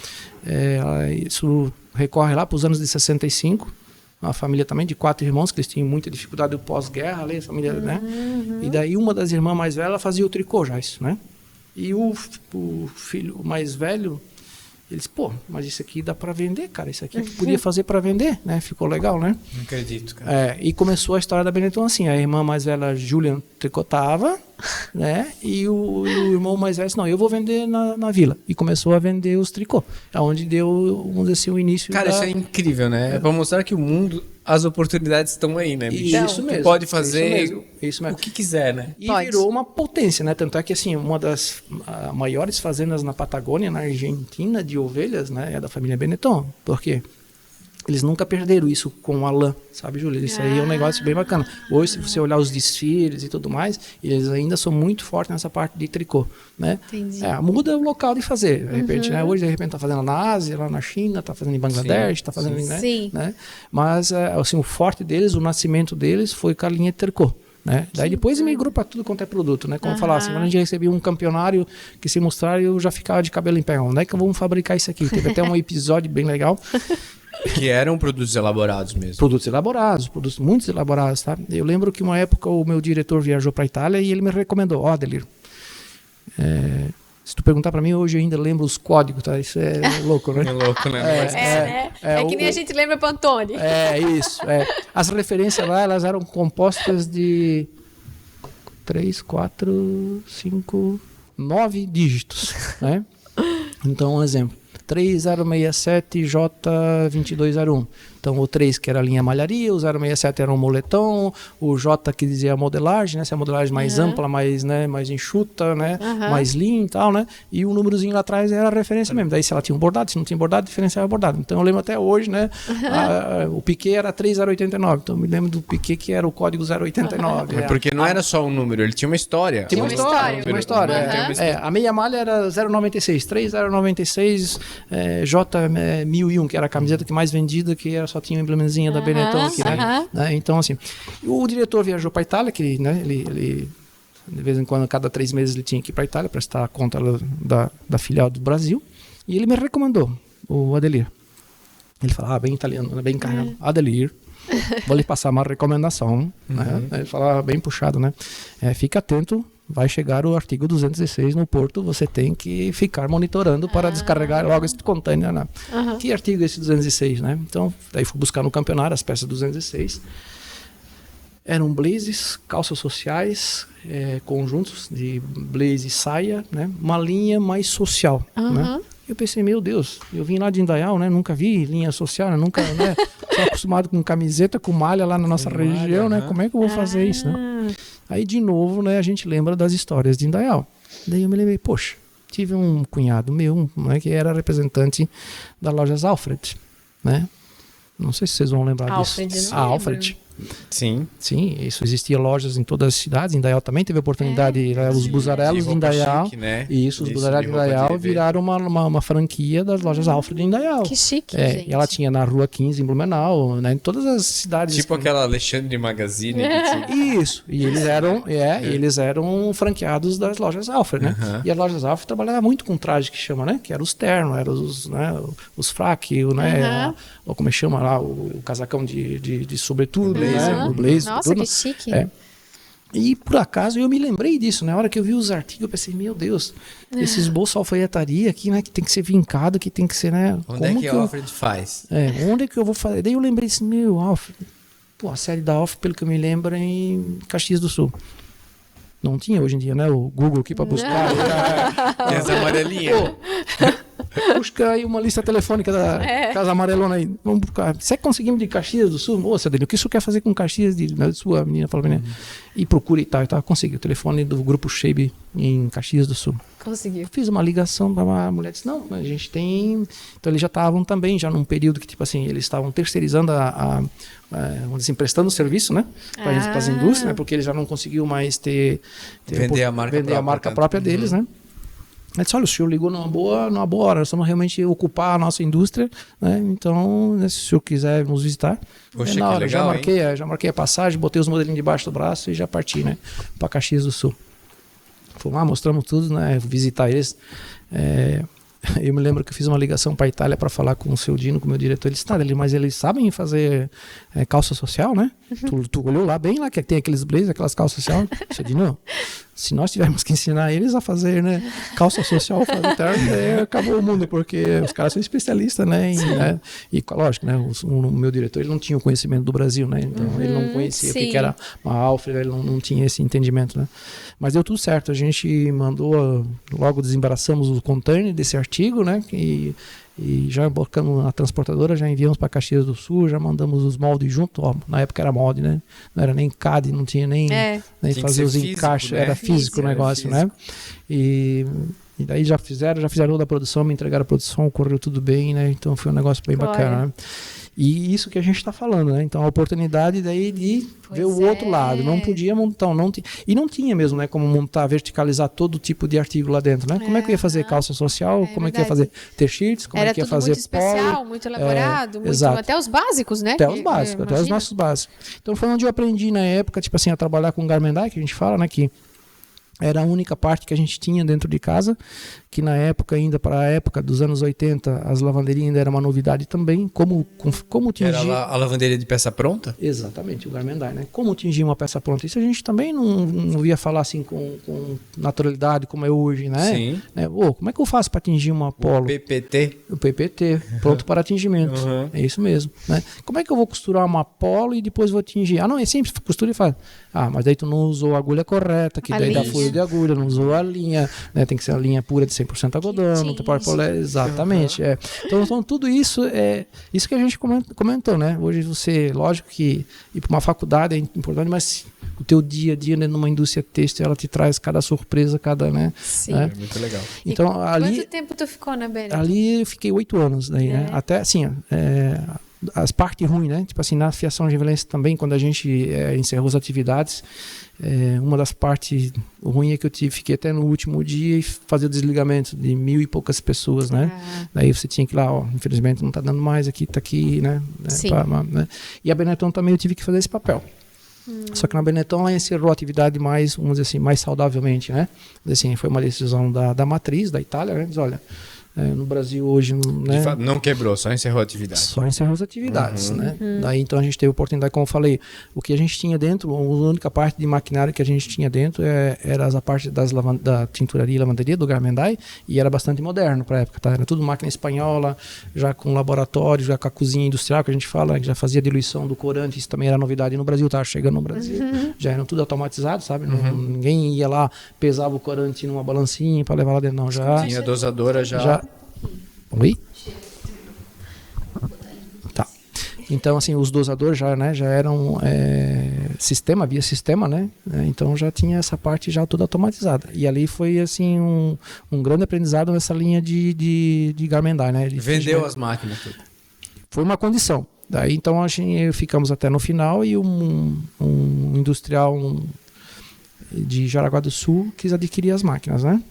isso recorre lá para os anos de 65, uma família também de 4 irmãos, que eles tinham muita dificuldade do pós-guerra, ali, a família, né? E daí uma das irmãs mais velhas fazia o tricô já, isso, né? E o filho mais velho, eles, mas isso aqui dá para vender, cara, isso aqui podia fazer para vender, né? Ficou legal, né? Não acredito, cara. E começou a história da Benetton assim, a irmã mais velha, Julian, tricotava, né? E o irmão mais velho disse, não, eu vou vender na vila. E começou a vender os tricô. Onde deu, vamos dizer assim, o início. Cara, isso é incrível, né? É para mostrar que o mundo, as oportunidades estão aí, né? Isso mesmo. Pode fazer isso mesmo. o que quiser, né? E virou uma potência, né? Tanto é que, assim, uma das maiores fazendas na Patagônia, na Argentina, de ovelhas, né? É da família Benetton. Por quê? Eles nunca perderam isso com a lã, sabe, Júlia? Isso aí é um negócio bem bacana. Hoje, se você olhar os desfiles e tudo mais, eles ainda são muito fortes nessa parte de tricô, né? Entendi. Muda o local de fazer. De repente, né? Hoje, de repente, tá fazendo na Ásia, lá na China, tá fazendo em Bangladesh, tá fazendo, né? Mas, assim, o forte deles, o nascimento deles foi com a linha de tricô. Né? Daí depois migrou para tudo quanto é produto, né? Como falar assim, quando a gente recebia um campeonário que se mostrar, eu já ficava de cabelo em pé. Onde é que vamos fabricar isso aqui? Teve até um episódio bem legal. Que eram produtos elaborados mesmo. Produtos muito elaborados, tá? Eu lembro que uma época o meu diretor viajou para a Itália e ele me recomendou, Adelir, se tu perguntar para mim, hoje eu ainda lembro os códigos, tá? Isso é louco, né? É louco, né? É que nem a gente lembra Pantone. Isso. As referências lá, elas eram compostas de 3, 4, 5, 9 dígitos, né? Então, um exemplo. 3067J2201. Então, o 3 que era a linha malharia, o 067 era um moletom, o J que dizia a modelagem, né? Essa é a modelagem mais ampla, mais enxuta, né? Mais lean e tal, né? E o númerozinho lá atrás era a referência mesmo. Daí, se ela tinha um bordado, se não tinha bordado, diferenciava o bordado. Então, eu lembro até hoje, né? O Piquet era 3089. Então, eu me lembro do Piquet que era o código 089. Porque não era só um número, ele tinha uma história. Tinha uma história. A meia malha era 096, 3096 J1001, que era a camiseta que mais vendida, que só tinha o emblemazinho da Benetton aqui, né? Então, assim, o diretor viajou para a Itália, que né, ele de vez em quando, cada 3 meses, ele tinha que ir para a Itália para estar a conta da filial do Brasil, e ele me recomendou o Adelir. Ele falava bem italiano, bem encarregado. Adelir, vou lhe passar uma recomendação. Né? Ele falava bem puxado, né? Fica atento, vai chegar o artigo 216 no porto, você tem que ficar monitorando para descarregar logo esse container. Né? Que artigo é esse 206, né? Então, daí fui buscar no campeonato as peças 206. Eram blazes, calças sociais, conjuntos de blaze e saia, né? Uma linha mais social, né? Eu pensei, meu Deus, eu vim lá de Indaial, né? Nunca vi linha social, né? Nunca, né? Sou acostumado com camiseta, com malha lá na nossa região, né? Como é que eu vou fazer isso, né? Aí, de novo, né? A gente lembra das histórias de Indaial. Daí eu me lembrei, poxa, tive um cunhado meu, né, que era representante da Lojas Alfred, né? Não sei se vocês vão lembrar Alfred, disso. não lembro. Alfred. Sim. Sim, isso existia lojas em todas as cidades. Em Indaial também teve a oportunidade, os busarelos de Indaial. Chique, né? E isso, os busarelos de Indaial viraram uma franquia das lojas Alfred em Indaial. Que chique, gente. E ela tinha na Rua 15, em Blumenau, né? Em todas as cidades. Tipo aquela Alexandre Magazine. Que tinha. Isso. E eles eram franqueados das lojas Alfred, né? E as lojas Alfred trabalhavam muito com traje que chama, né? Que eram os ternos, eram os fraques, né? Ou como é que chama lá, o casacão de sobretudo. O blazer, nossa, tudo. que chique. E por acaso eu me lembrei disso, né? Na hora que eu vi os artigos, eu pensei, meu Deus, esses bolsos alfaiataria aqui, né? Que tem que ser vincado, que tem que ser, né? Onde é que a Alfred faz? Onde é que eu vou fazer? Daí eu lembrei assim, Alfred. Pô, a série da Alfred, pelo que eu me lembro, é em Caxias do Sul. Não tinha hoje em dia, né? O Google aqui pra buscar. Tem as amarelinhas. Busca aí uma lista telefônica da Casa Amarelona aí. Vamos buscar. Se conseguimos de Caxias do Sul, moça, Daniel, o que isso quer fazer com Caxias do Sul? A menina falou, né? E procura e tal. Consegui o telefone do Grupo Shabe em Caxias do Sul. Conseguiu. Fiz uma ligação para uma mulher, disse, não, a gente tem... Então eles já estavam também, já num período que, tipo assim, eles estavam terceirizando vamos dizer assim, prestando serviço, né? Para as indústrias, né? Porque eles já não conseguiam mais vender a marca própria deles, né? Ele disse, olha, o senhor ligou numa boa hora, nós vamos realmente ocupar a nossa indústria, né? Então, né, se o senhor quiser nos visitar, poxa, que hora, legal, já marquei a passagem, botei os modelinhos debaixo do braço e já parti, né? Para Caxias do Sul. Fomos lá, mostramos tudo, né? Visitar eles. Eu me lembro que eu fiz uma ligação para a Itália para falar com o seu Dino, com o meu diretor. Ele disse, mas eles sabem fazer calça social, né? Tu olhou lá bem lá que tem aqueles blazers, aquelas calças social. Seu Dino, se nós tivermos que ensinar eles a fazer, né, calça social, fazer terno, acabou o mundo, porque os caras são especialistas, né? E lógico, né? O meu diretor ele não tinha o conhecimento do Brasil, né? Então ele não conhecia o que era uma Alfred, ele não tinha esse entendimento, né? Mas deu tudo certo. A gente mandou, logo desembaraçamos o container desse artigo, né? E já embarcamos na transportadora, já enviamos para Caxias do Sul, já mandamos os moldes junto. Ó, na época era molde, né? Não era nem CAD, não tinha nem fazer os encaixes, né? Era físico o negócio, né? E daí já fizeram toda a produção, me entregaram a produção, correu tudo bem, né? Então foi um negócio bem bacana, né? E isso que a gente está falando, né? Então a oportunidade daí de ver o outro lado. Não podia montar, e não tinha mesmo, né? Como montar, verticalizar todo tipo de artigo lá dentro, né? Como é que eu ia fazer calça social? Como é que eu ia fazer t-shirts? Como é que ia fazer muito especial, muito elaborado, até os básicos, né? Até os básicos, até os nossos básicos. Então foi onde eu aprendi na época, tipo assim, a trabalhar com garmendai, que a gente fala, né? Que era a única parte que a gente tinha dentro de casa, que na época, ainda para a época dos anos 80, as lavanderias ainda era uma novidade também. Como tingir... Era a lavanderia de peça pronta? Exatamente, o garmendai, né? Como tingir uma peça pronta. Isso a gente também não via falar assim com naturalidade como é hoje, né? Sim. Como é que eu faço para tingir uma polo? O PPT, pronto para tingimento. É isso mesmo, né? Como é que eu vou costurar uma polo e depois vou tingir? Não, é simples, costura e faz. Mas daí tu não usou a agulha correta, que daí dá furo de agulha, não usou a linha, né? Tem que ser a linha pura de 100% algodão, não tem poliéster, exatamente. Então tudo isso é isso que a gente comentou, né? Hoje você, lógico que ir para uma faculdade é importante, mas o teu dia a dia, né, numa indústria têxtil, ela te traz cada surpresa, né? Sim. Né? É muito legal. Então, quanto tempo tu ficou na Benetton? Ali eu fiquei 8 anos, daí, né? Até assim, as partes ruins, né? Tipo assim, na fiação de violência também, quando a gente encerrou as atividades, uma das partes ruins é que eu fiquei até no último dia e fazer o desligamento de 1.000 e poucas pessoas, né? Daí você tinha que ir lá, infelizmente não está dando mais, tá aqui, né? Sim. Né? E a Benetton também eu tive que fazer esse papel. Só que na Benetton ela encerrou a atividade mais, vamos dizer assim, mais saudavelmente, né? Assim, foi uma decisão da matriz, da Itália, né? Diz, olha, no Brasil hoje, né? De fato, não quebrou, só encerrou a atividade. Só encerrou as atividades, né? Daí então a gente teve a oportunidade, como eu falei, o que a gente tinha dentro, a única parte de maquinário que a gente tinha dentro era a parte da tinturaria e lavanderia, do garmendai, e era bastante moderno para a época, tá? Era tudo máquina espanhola, já com laboratório, já com a cozinha industrial, que a gente fala, que já fazia diluição do corante, isso também era novidade no Brasil, estava chegando no Brasil, já era tudo automatizado, sabe? Ninguém ia lá, pesava o corante numa balancinha para levar lá dentro, não, já... Tinha dosadora já... Oi? Tá. Então, assim, os dosadores já eram via sistema, né? Então já tinha essa parte já toda automatizada. E ali foi assim um grande aprendizado nessa linha de Garmendia, né? Vendeu as máquinas tudo. Foi uma condição. Daí então ficamos até no final e um industrial de Jaraguá do Sul quis adquirir as máquinas, né?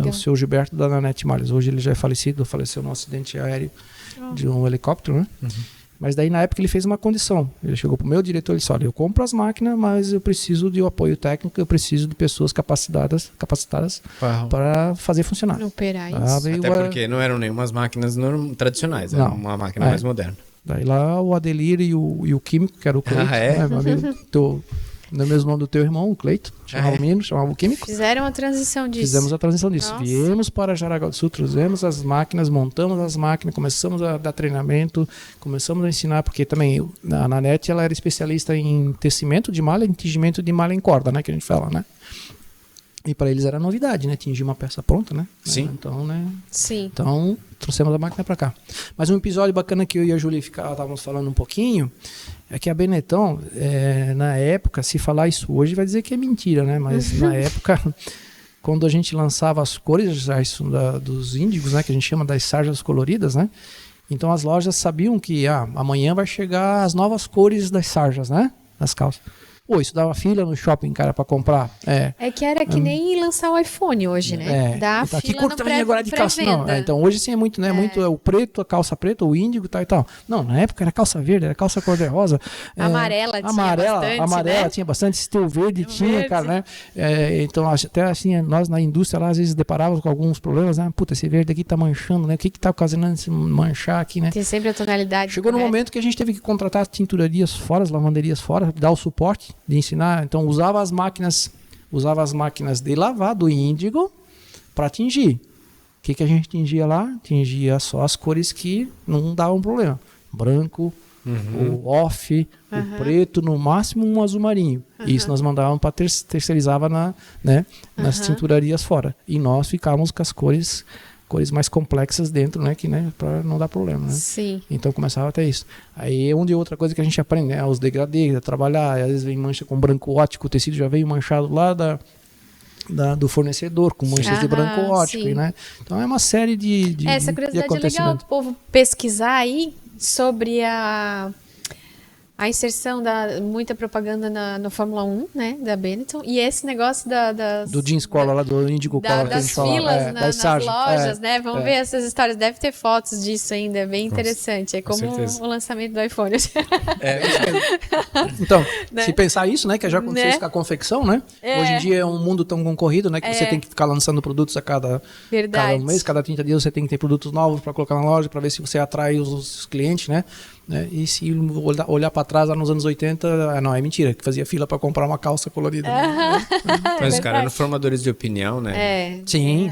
O seu Gilberto da Nanete Malhas. Hoje ele já é falecido, faleceu num acidente aéreo de um helicóptero, né? Mas daí na época ele fez uma condição. Ele chegou pro meu diretor e disse: olha, eu compro as máquinas, mas eu preciso de um apoio técnico, eu preciso de pessoas capacitadas para fazer funcionar. Operar isso. Até porque não eram nenhumas máquinas tradicionais, era uma máquina mais moderna. Daí lá o Adelir e o químico, que era o Cleito, meu amigo, no mesmo nome do teu irmão, o Cleito, chamava o menino, chamava o químico. Fizeram a transição disso. Fizemos a transição disso. Nossa. Viemos para Jaraguá do Sul, trouxemos as máquinas, montamos as máquinas, começamos a dar treinamento, começamos a ensinar, porque também a Nanete ela era especialista em tecimento de malha, em tingimento de malha em corda, né, que a gente fala, né? E para eles era novidade, né? Tingir uma peça pronta, né? Sim. Então, né? Sim. Então, trouxemos a máquina para cá. Mas um episódio bacana que eu e a Júlia estávamos falando um pouquinho é que a Benetton, na época, se falar isso hoje vai dizer que é mentira, né? Mas na época, quando a gente lançava as cores dos índigos, né? Que a gente chama das sarjas coloridas, né? Então as lojas sabiam que amanhã vai chegar as novas cores das sarjas, né? Das calças. Pô, isso dava fila no shopping, cara, pra comprar. É que era que nem lançar o iPhone hoje, né? Dá então, fila que cor também agora de calça? Não, então hoje sim é muito, né? Muito o preto, a calça preta, o índigo e tal. Não, na época era calça verde, era calça cor-de-rosa. Amarela tinha bastante, estilo verde tinha, verde. Cara, né? Então até assim, nós na indústria lá às vezes deparávamos com alguns problemas, né? Puta, esse verde aqui tá manchando, né? O que tá ocasionando esse manchar aqui, né? Tem sempre a tonalidade. Chegou no momento que a gente teve que contratar tinturarias fora, as lavanderias fora, dar o suporte de ensinar. Então usava as máquinas de lavar do índigo para tingir. O que a gente tingia lá? Tingia só as cores que não davam problema. Branco, o off, o preto, no máximo um azul marinho. Isso nós mandávamos para terceirizava nas tinturarias fora. E nós ficávamos com as cores mais complexas dentro, né, que, né, para não dar problema, né? Sim. Então começava até isso. Aí onde outra coisa que a gente aprende, né, os degradês, a trabalhar, às vezes vem mancha com branco ótico, o tecido já veio manchado lá do fornecedor, com manchas de branco ótico, né? Então é uma série de essa curiosidade é legal o povo pesquisar aí sobre a inserção da muita propaganda no Fórmula 1, né, da Benetton, e esse negócio do jeans cola lá, do Indigo cola que a gente fala. Das filas nas lojas, né, vamos ver essas histórias, deve ter fotos disso ainda, é bem interessante, é como o lançamento do iPhone. Então, né? Se pensar isso, né, que já aconteceu isso com a confecção, né, hoje em dia é um mundo tão concorrido, né, que você tem que ficar lançando produtos a cada mês, cada 30 dias você tem que ter produtos novos para colocar na loja, para ver se você atrai os clientes, né, e se olhar para trás lá nos anos 80, não, é mentira, que fazia fila para comprar uma calça colorida. Mas os caras eram formadores de opinião, né? Sim.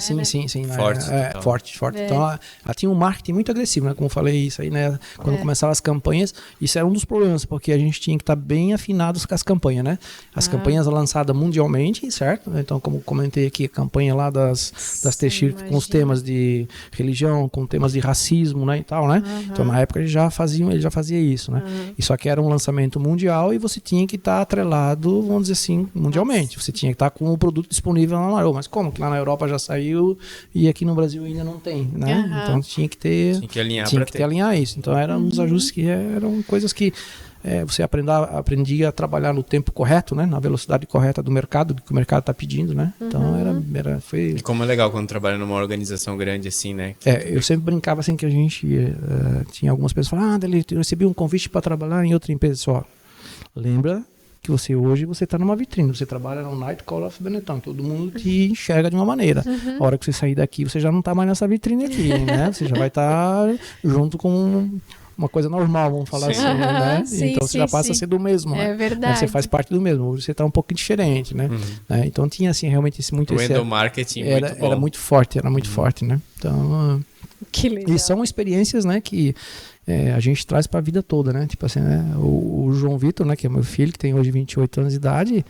Forte. Então ela tinha um marketing muito agressivo, né? Como eu falei isso aí, né? Quando começavam as campanhas, isso era um dos problemas, porque a gente tinha que estar bem afinados com as campanhas, né? As campanhas lançadas mundialmente, certo? Então, como comentei aqui, a campanha lá das t-shirts com os temas de religião, com temas de racismo, né? E tal, né? Então, na época, ele já fazia isso, né? E só que era um lançamento mundial e você tinha que estar atrelado, vamos dizer assim, mundialmente. Você tinha que estar com o produto disponível lá na Europa. Mas como que lá na Europa já saiu e aqui no Brasil ainda não tem, né? Então tinha que alinhar isso. Então eram uns ajustes que eram coisas que você aprendia a trabalhar no tempo correto, né? Na velocidade correta do mercado, que o mercado está pedindo, né? Então foi... E como é legal quando trabalha numa organização grande assim, né? Eu sempre brincava assim que a gente tinha algumas pessoas que falavam, eu recebi um convite para trabalhar em outra empresa só. Lembra que hoje você está numa vitrine, você trabalha no Night Call of Benetton, todo mundo te enxerga de uma maneira. A hora que você sair daqui, você já não está mais nessa vitrine aqui, né? Você já vai estar junto com uma coisa normal, vamos falar assim, né? Então você já passa a ser do mesmo, né? É verdade. Você faz parte do mesmo, hoje você está um pouco diferente, né? Então tinha assim realmente muito o endomarketing era muito forte, né? Então, que legal. E são experiências, né, que a gente traz para a vida toda, né? Tipo assim, né? O João Vitor, né, que é meu filho, que tem hoje 28 anos de idade,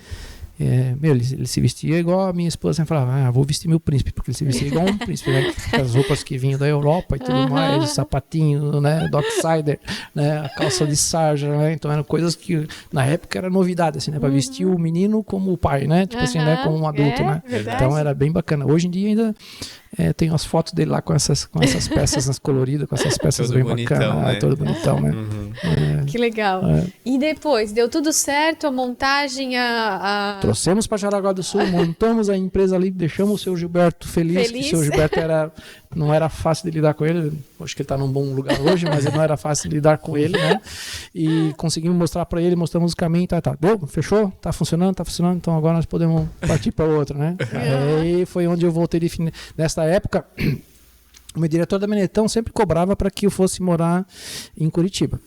Ele se vestia igual a minha esposa sempre falava, vou vestir meu príncipe, porque ele se vestia igual um príncipe, né? As roupas que vinham da Europa e tudo mais, o sapatinho, né? Docksider, né? A calça de sarja, né? Então eram coisas que na época era novidade, assim, né? Para vestir o menino como o pai, né? Tipo assim, né? Como um adulto, né? Verdade. Então era bem bacana. Hoje em dia ainda tem as fotos dele lá com essas peças coloridas, com essas peças todo bem bonitão, bacanas, né? todo bonitão, né? Que legal. E depois, deu tudo certo, a montagem, Trouxemos para Jaraguá do Sul, montamos a empresa ali, deixamos o seu Gilberto feliz. Que o seu Gilberto não era fácil de lidar com ele, acho que ele está num bom lugar hoje, mas não era fácil de lidar com ele, né? E conseguimos mostrar para ele, mostramos o caminho, tá, deu, fechou, tá funcionando, então agora nós podemos partir para outra, né? Aí foi onde eu voltei nessa época. O meu diretor da Benetton sempre cobrava para que eu fosse morar em Curitiba.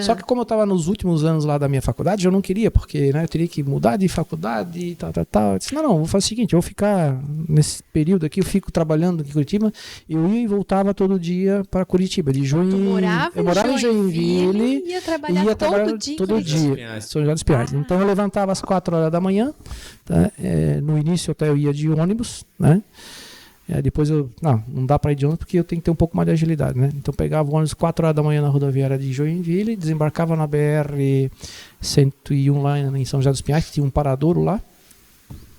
Só que como eu estava nos últimos anos lá da minha faculdade, eu não queria, porque eu teria que mudar de faculdade e tal. Eu disse, não, vou fazer o seguinte, eu vou ficar nesse período aqui, eu fico trabalhando em Curitiba, eu ia e voltava todo dia para Curitiba, de Joinville. Eu morava em Joinville, ia trabalhar todo dia. São José dos Pinhais. Então eu levantava às 4 horas da manhã, tá? No início até eu ia de ônibus, né? Depois não dá para ir de ônibus porque eu tenho que ter um pouco mais de agilidade, né? Então pegava o ônibus 4 horas da manhã na rodoviária de Joinville, desembarcava na BR-101 lá em São José dos Pinhais, que tinha um paradouro lá,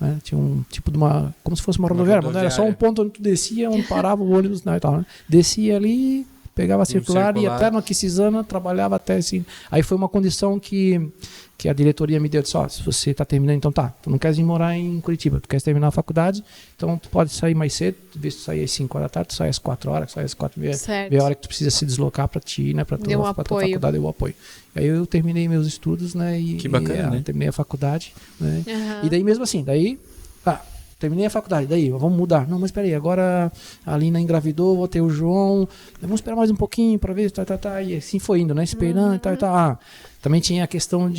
né? Tinha um tipo de como se fosse uma rodoviária, mas não era só um ponto onde tu descia, onde parava o ônibus, né, e tal, né? Descia ali, pegava a circular, ia até no Aquisizana, trabalhava até assim. Aí foi uma condição que a diretoria me deu, disse, se você está terminando, então tu não queres ir morar em Curitiba, tu queres terminar a faculdade, então tu pode sair mais cedo, tu vê se tu sair às 5 horas da tarde, tu sai às 4 horas, sai às 4 vê a hora que tu precisa se deslocar para ti, né, para tua faculdade, eu apoio. Aí eu terminei meus estudos, né, que bacana, né? Terminei a faculdade, né, e daí mesmo assim, terminei a faculdade, daí vamos mudar. Não, mas espera aí, agora a Lina engravidou, vou ter o João, vamos esperar mais um pouquinho para ver, e assim foi indo, né, esperando, também tinha a questão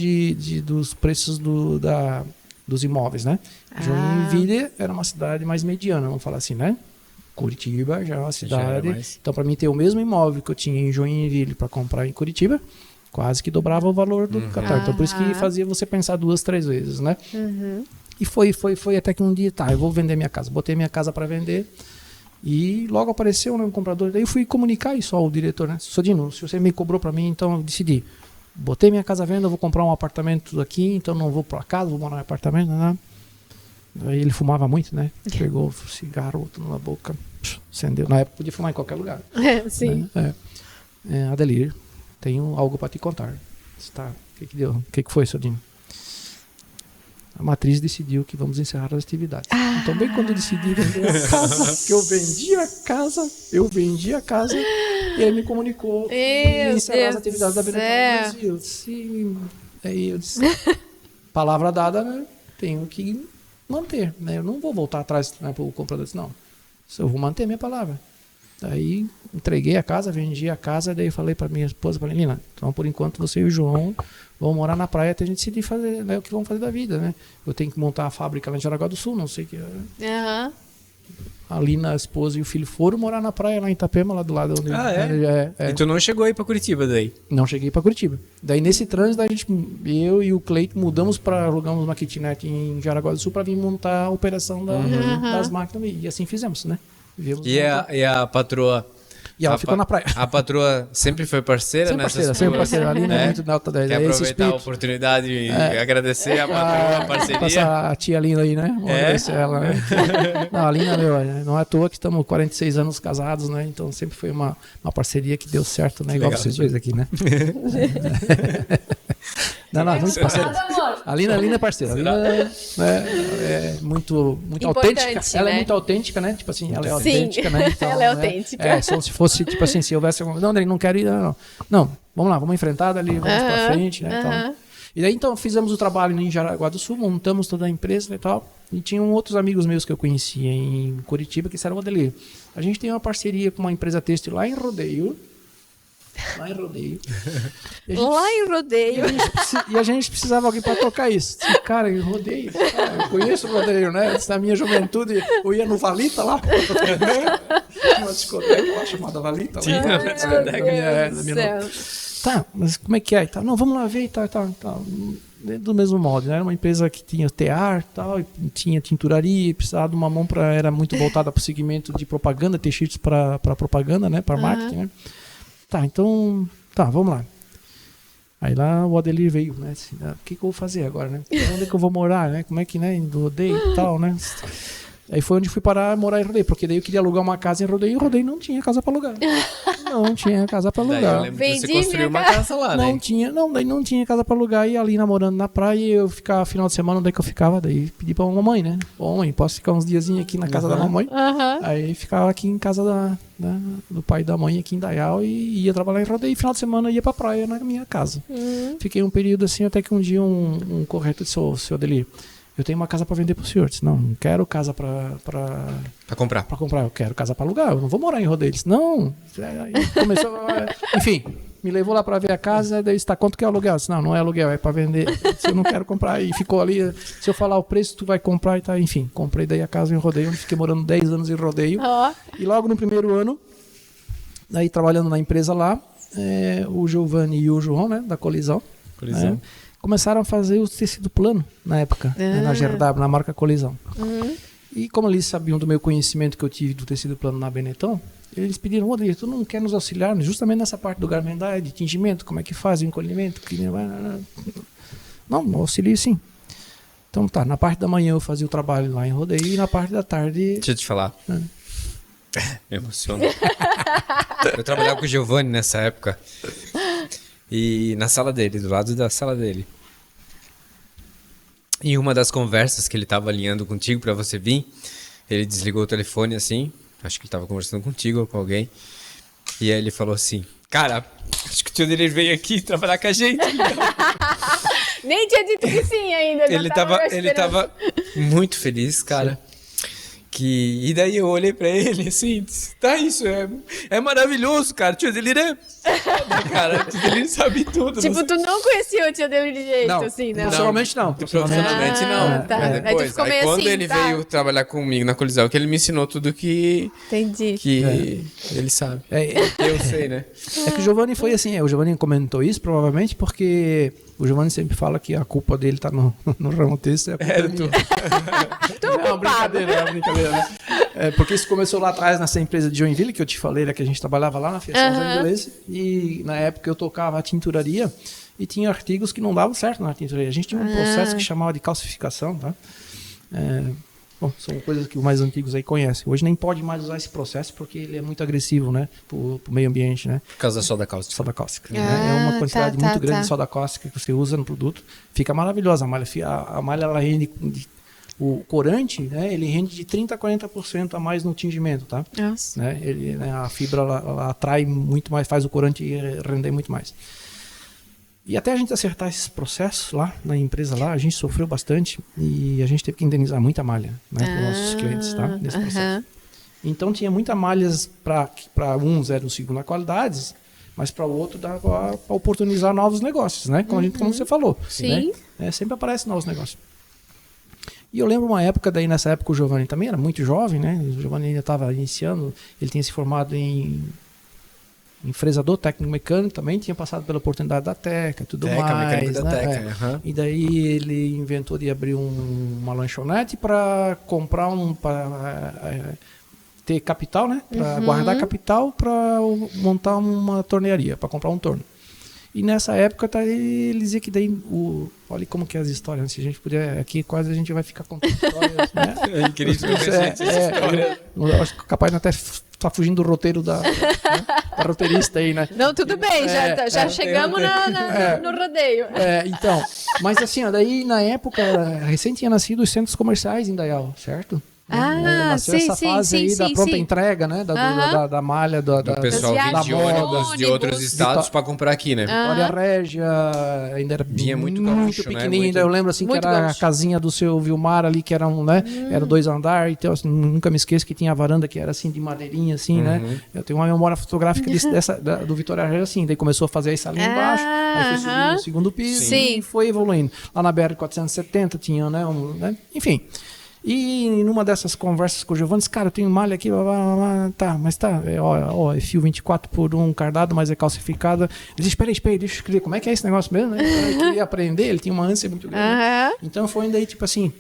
dos preços dos imóveis, né? Joinville era uma cidade mais mediana, vamos falar assim, né? Curitiba já é uma cidade. Então, para mim ter o mesmo imóvel que eu tinha em Joinville para comprar em Curitiba, quase que dobrava o valor do capital. Então, por isso que fazia você pensar 2, 3 vezes, né? E foi até que um dia, eu vou vender minha casa. Botei minha casa para vender e logo apareceu um comprador. Daí eu fui comunicar isso ao diretor, né? Sodino, se você me cobrou para mim, então eu decidi. Botei minha casa à venda, vou comprar um apartamento aqui, então não vou para casa, vou morar em apartamento, né? Aí ele fumava muito, né? Pegou o cigarro na boca, acendeu. Na época podia fumar em qualquer lugar. Sim. Adelir, tenho algo para te contar. O que deu? O que foi, Sodino? A matriz decidiu que vamos encerrar as atividades. Então, bem quando eu decidi vender a casa, que eu vendi a casa, e ele me comunicou e encerrar as atividades da Benetton no Brasil. Aí eu disse, palavra dada, né? Tenho que manter, né? Eu não vou voltar atrás, né, para o comprador. Não, eu vou manter minha palavra. Daí entreguei a casa, vendi a casa, daí falei para minha esposa, Lina, então por enquanto você e o João vão morar na praia até a gente decidir fazer, né, o que vamos fazer da vida, né? Eu tenho que montar a fábrica lá em Jaraguá do Sul, não sei o que. A Lina, a esposa e o filho foram morar na praia lá em Itapema, lá do lado onde... E tu não chegou aí para Curitiba daí? Não cheguei para Curitiba. Daí nesse trânsito, eu e o Cleiton mudamos alugamos uma kitnet em Jaraguá do Sul para vir montar a operação das máquinas e assim fizemos, né? E a patroa? E ela ficou na praia. A patroa sempre foi parceira nessas sempre parceira. Ali, né? Muito nota 10. Quer aproveitar a oportunidade e agradecer a patroa, a parceria? Passar a tia Lina aí, né? Vamos agradecer ela, né? Não, a Lina, não é à toa que estamos 46 anos casados, né? Então sempre foi uma parceria que deu certo, né? Igual vocês dois aqui, né? Não, muito parceira. A Lina é parceira. A Lina é muito autêntica. Ela é muito autêntica, né? Tipo assim, ela é autêntica, né? Então, ela é autêntica. Se fosse, tipo assim, se houvesse... Não, não quero ir, não. Vamos lá, vamos enfrentar dali, vamos pra frente, né? Então, e daí, então, fizemos o trabalho em Jaraguá do Sul, montamos toda a empresa e tal. E tinham outros amigos meus que eu conhecia em Curitiba, que eram o Adelir. A gente tem uma parceria com uma empresa têxtil lá em Rodeio. Lá em Rodeio. E a gente precisava de alguém para tocar isso. Cara, em Rodeio. Eu conheço o Rodeio, né? Na minha juventude, eu ia no Valita lá. Tinha uma discoteca lá chamada Valita. Tinha uma discoteca. Tá, mas como é que é? E tal. Não, vamos lá ver e tal. Do mesmo modo, né? Era uma empresa que tinha tear e tal, e tinha tinturaria, e precisava de uma mão era muito voltada para o segmento de propaganda, tecidos para propaganda, né? Para marketing, né? Tá, então, vamos lá. Aí lá o Adelir veio, né? Assim, o que eu vou fazer agora, né? Onde é que eu vou morar, né? Como é que, né? Do rodeio e tal, né? Aí foi onde fui morar em Rodeio, porque daí eu queria alugar uma casa em Rodeio e Rodeio não tinha casa para alugar. Não tinha casa para alugar. Daí eu lembro que você construiu uma casa lá, né? Daí não tinha casa para alugar e ali namorando na praia e eu ficava final de semana, onde é que eu ficava? Daí pedi pra mamãe, né? Ô mãe, posso ficar uns diazinhos aqui na casa da mamãe? Aí ficava aqui em casa do pai e da mãe aqui em Dayal e ia trabalhar em Rodeio e final de semana ia pra praia na minha casa. Fiquei um período assim até que um dia um corretor disse, seu Adelir, eu tenho uma casa para vender para o senhor. Eu disse, não quero casa para comprar. Para comprar, eu quero casa para alugar. Eu não vou morar em Rodeio. Ele disse, não. Aí começou, enfim, me levou lá para ver a casa. Daí disse, tá, quanto que é o aluguel? Eu disse, não é aluguel, é para vender. Eu disse, eu não quero comprar. E ficou ali, se eu falar o preço, tu vai comprar e tá. Enfim, comprei daí a casa em Rodeio, onde fiquei morando 10 anos em Rodeio. E logo no primeiro ano, daí trabalhando na empresa lá, o Giovanni e o João, né, da Colisão. Começaram a fazer o tecido plano na época, né, na GRW, na marca Colisão. E como eles sabiam do meu conhecimento que eu tive do tecido plano na Benetton, eles pediram, Rodrigo, tu não quer nos auxiliar justamente nessa parte do garmendário, de tingimento, como é que faz o encolhimento? Não, auxilio sim. Então tá, na parte da manhã eu fazia o trabalho lá em Rodeio e na parte da tarde... Deixa eu te falar. Me emociona. Eu trabalhava com o Giovanni nessa época. E na sala dele, do lado da sala dele. Em uma das conversas que ele estava alinhando contigo para você vir, ele desligou o telefone assim, acho que ele estava conversando contigo ou com alguém, e aí ele falou assim, cara, acho que o tio dele veio aqui trabalhar com a gente. Nem tinha dito que sim ainda. Ele tava muito feliz, cara. E daí eu olhei pra ele assim, disse, tá, isso é maravilhoso, cara. O tio Adelir cara, o tio Adelir sabe tudo. Tipo, tu não conhecia o tio Adelir de jeito, não, assim, né? Profissionalmente não. Profissionalmente não. Tá. Mas depois, aí tu ficou meio quando assim, ele veio trabalhar comigo na Colisão, que ele me ensinou tudo que ele sabe. Eu sei, né? É que o Giovanni foi assim, o Giovanni comentou isso provavelmente porque o Giovanni sempre fala que a culpa dele tá no ramo texto. Não, brincadeira, né? Porque isso começou lá atrás nessa empresa de Joinville, que eu te falei, que a gente trabalhava lá na Fiação Joinville, e na época eu tocava a tinturaria e tinha artigos que não davam certo na tinturaria. A gente tinha um processo que chamava de calcificação, tá? Bom, são coisas que os mais antigos aí conhecem. Hoje nem pode mais usar esse processo porque ele é muito agressivo, né? Pro meio ambiente, né? Por causa da soda cáustica. Soda cáustica. Né? É uma quantidade muito grande de soda cáustica que você usa no produto. Fica maravilhosa a malha. A malha, ela rende... O corante, né? Ele rende de 30% a 40% a mais no tingimento, tá? Nossa. Né? A fibra, ela atrai muito mais, faz o corante render muito mais. E até a gente acertar esses processos lá na empresa lá, a gente sofreu bastante e a gente teve que indenizar muita malha, né, para os nossos clientes, tá? Nesse processo. Então tinha muita malhas para uns eram segunda qualidade, mas para o outro dava para oportunizar novos negócios, né? Como você falou. Sim. Né? Sempre aparecem novos negócios. E eu lembro uma época, daí nessa época o Giovanni também era muito jovem, né? O Giovanni ainda estava iniciando, ele tinha se formado em fresador técnico mecânico também, tinha passado pela oportunidade da Teca e tudo mais. Da né? Teca, E daí ele inventou de abrir uma lanchonete para comprar ter capital, né? Para guardar capital para montar uma tornearia, para comprar um torno. E nessa época ele dizia que daí olha como que é as histórias, se a gente puder aqui quase a gente vai ficar contando histórias, né? É incrível eu acho que capaz de até tá fugindo do roteiro da roteirista aí, né? Não, tudo bem, já chegamos no rodeio. Então, mas assim, daí na época recém tinha nascido os centros comerciais em Dayal, certo? Essa fase aí da pronta entrega, né? Da malha, do pessoal vinha de ônibus de outros estados para comprar aqui, né? Olha, a Régia ainda era muito pequenininha, né? Eu lembro assim que era gaúcho. A casinha do seu Vilmar ali, que era era 2 andares, então assim, nunca me esqueço que tinha a varanda que era assim de madeirinha, assim, né? Eu tenho uma memória fotográfica do Vitória Régia, assim, daí começou a fazer a salinha embaixo, aí foi subindo no segundo piso e foi evoluindo. Lá na BR-470 tinha, né? Enfim. E numa dessas conversas com o Giovanni, disse, cara, eu tenho malha aqui, tá, mas tá, é fio 24 por 1 cardado, mas é calcificada. Ele disse, espera aí, deixa eu escrever, como é que é esse negócio mesmo, né? Ele queria aprender, ele tinha uma ânsia muito grande. Então foi daí, tipo assim,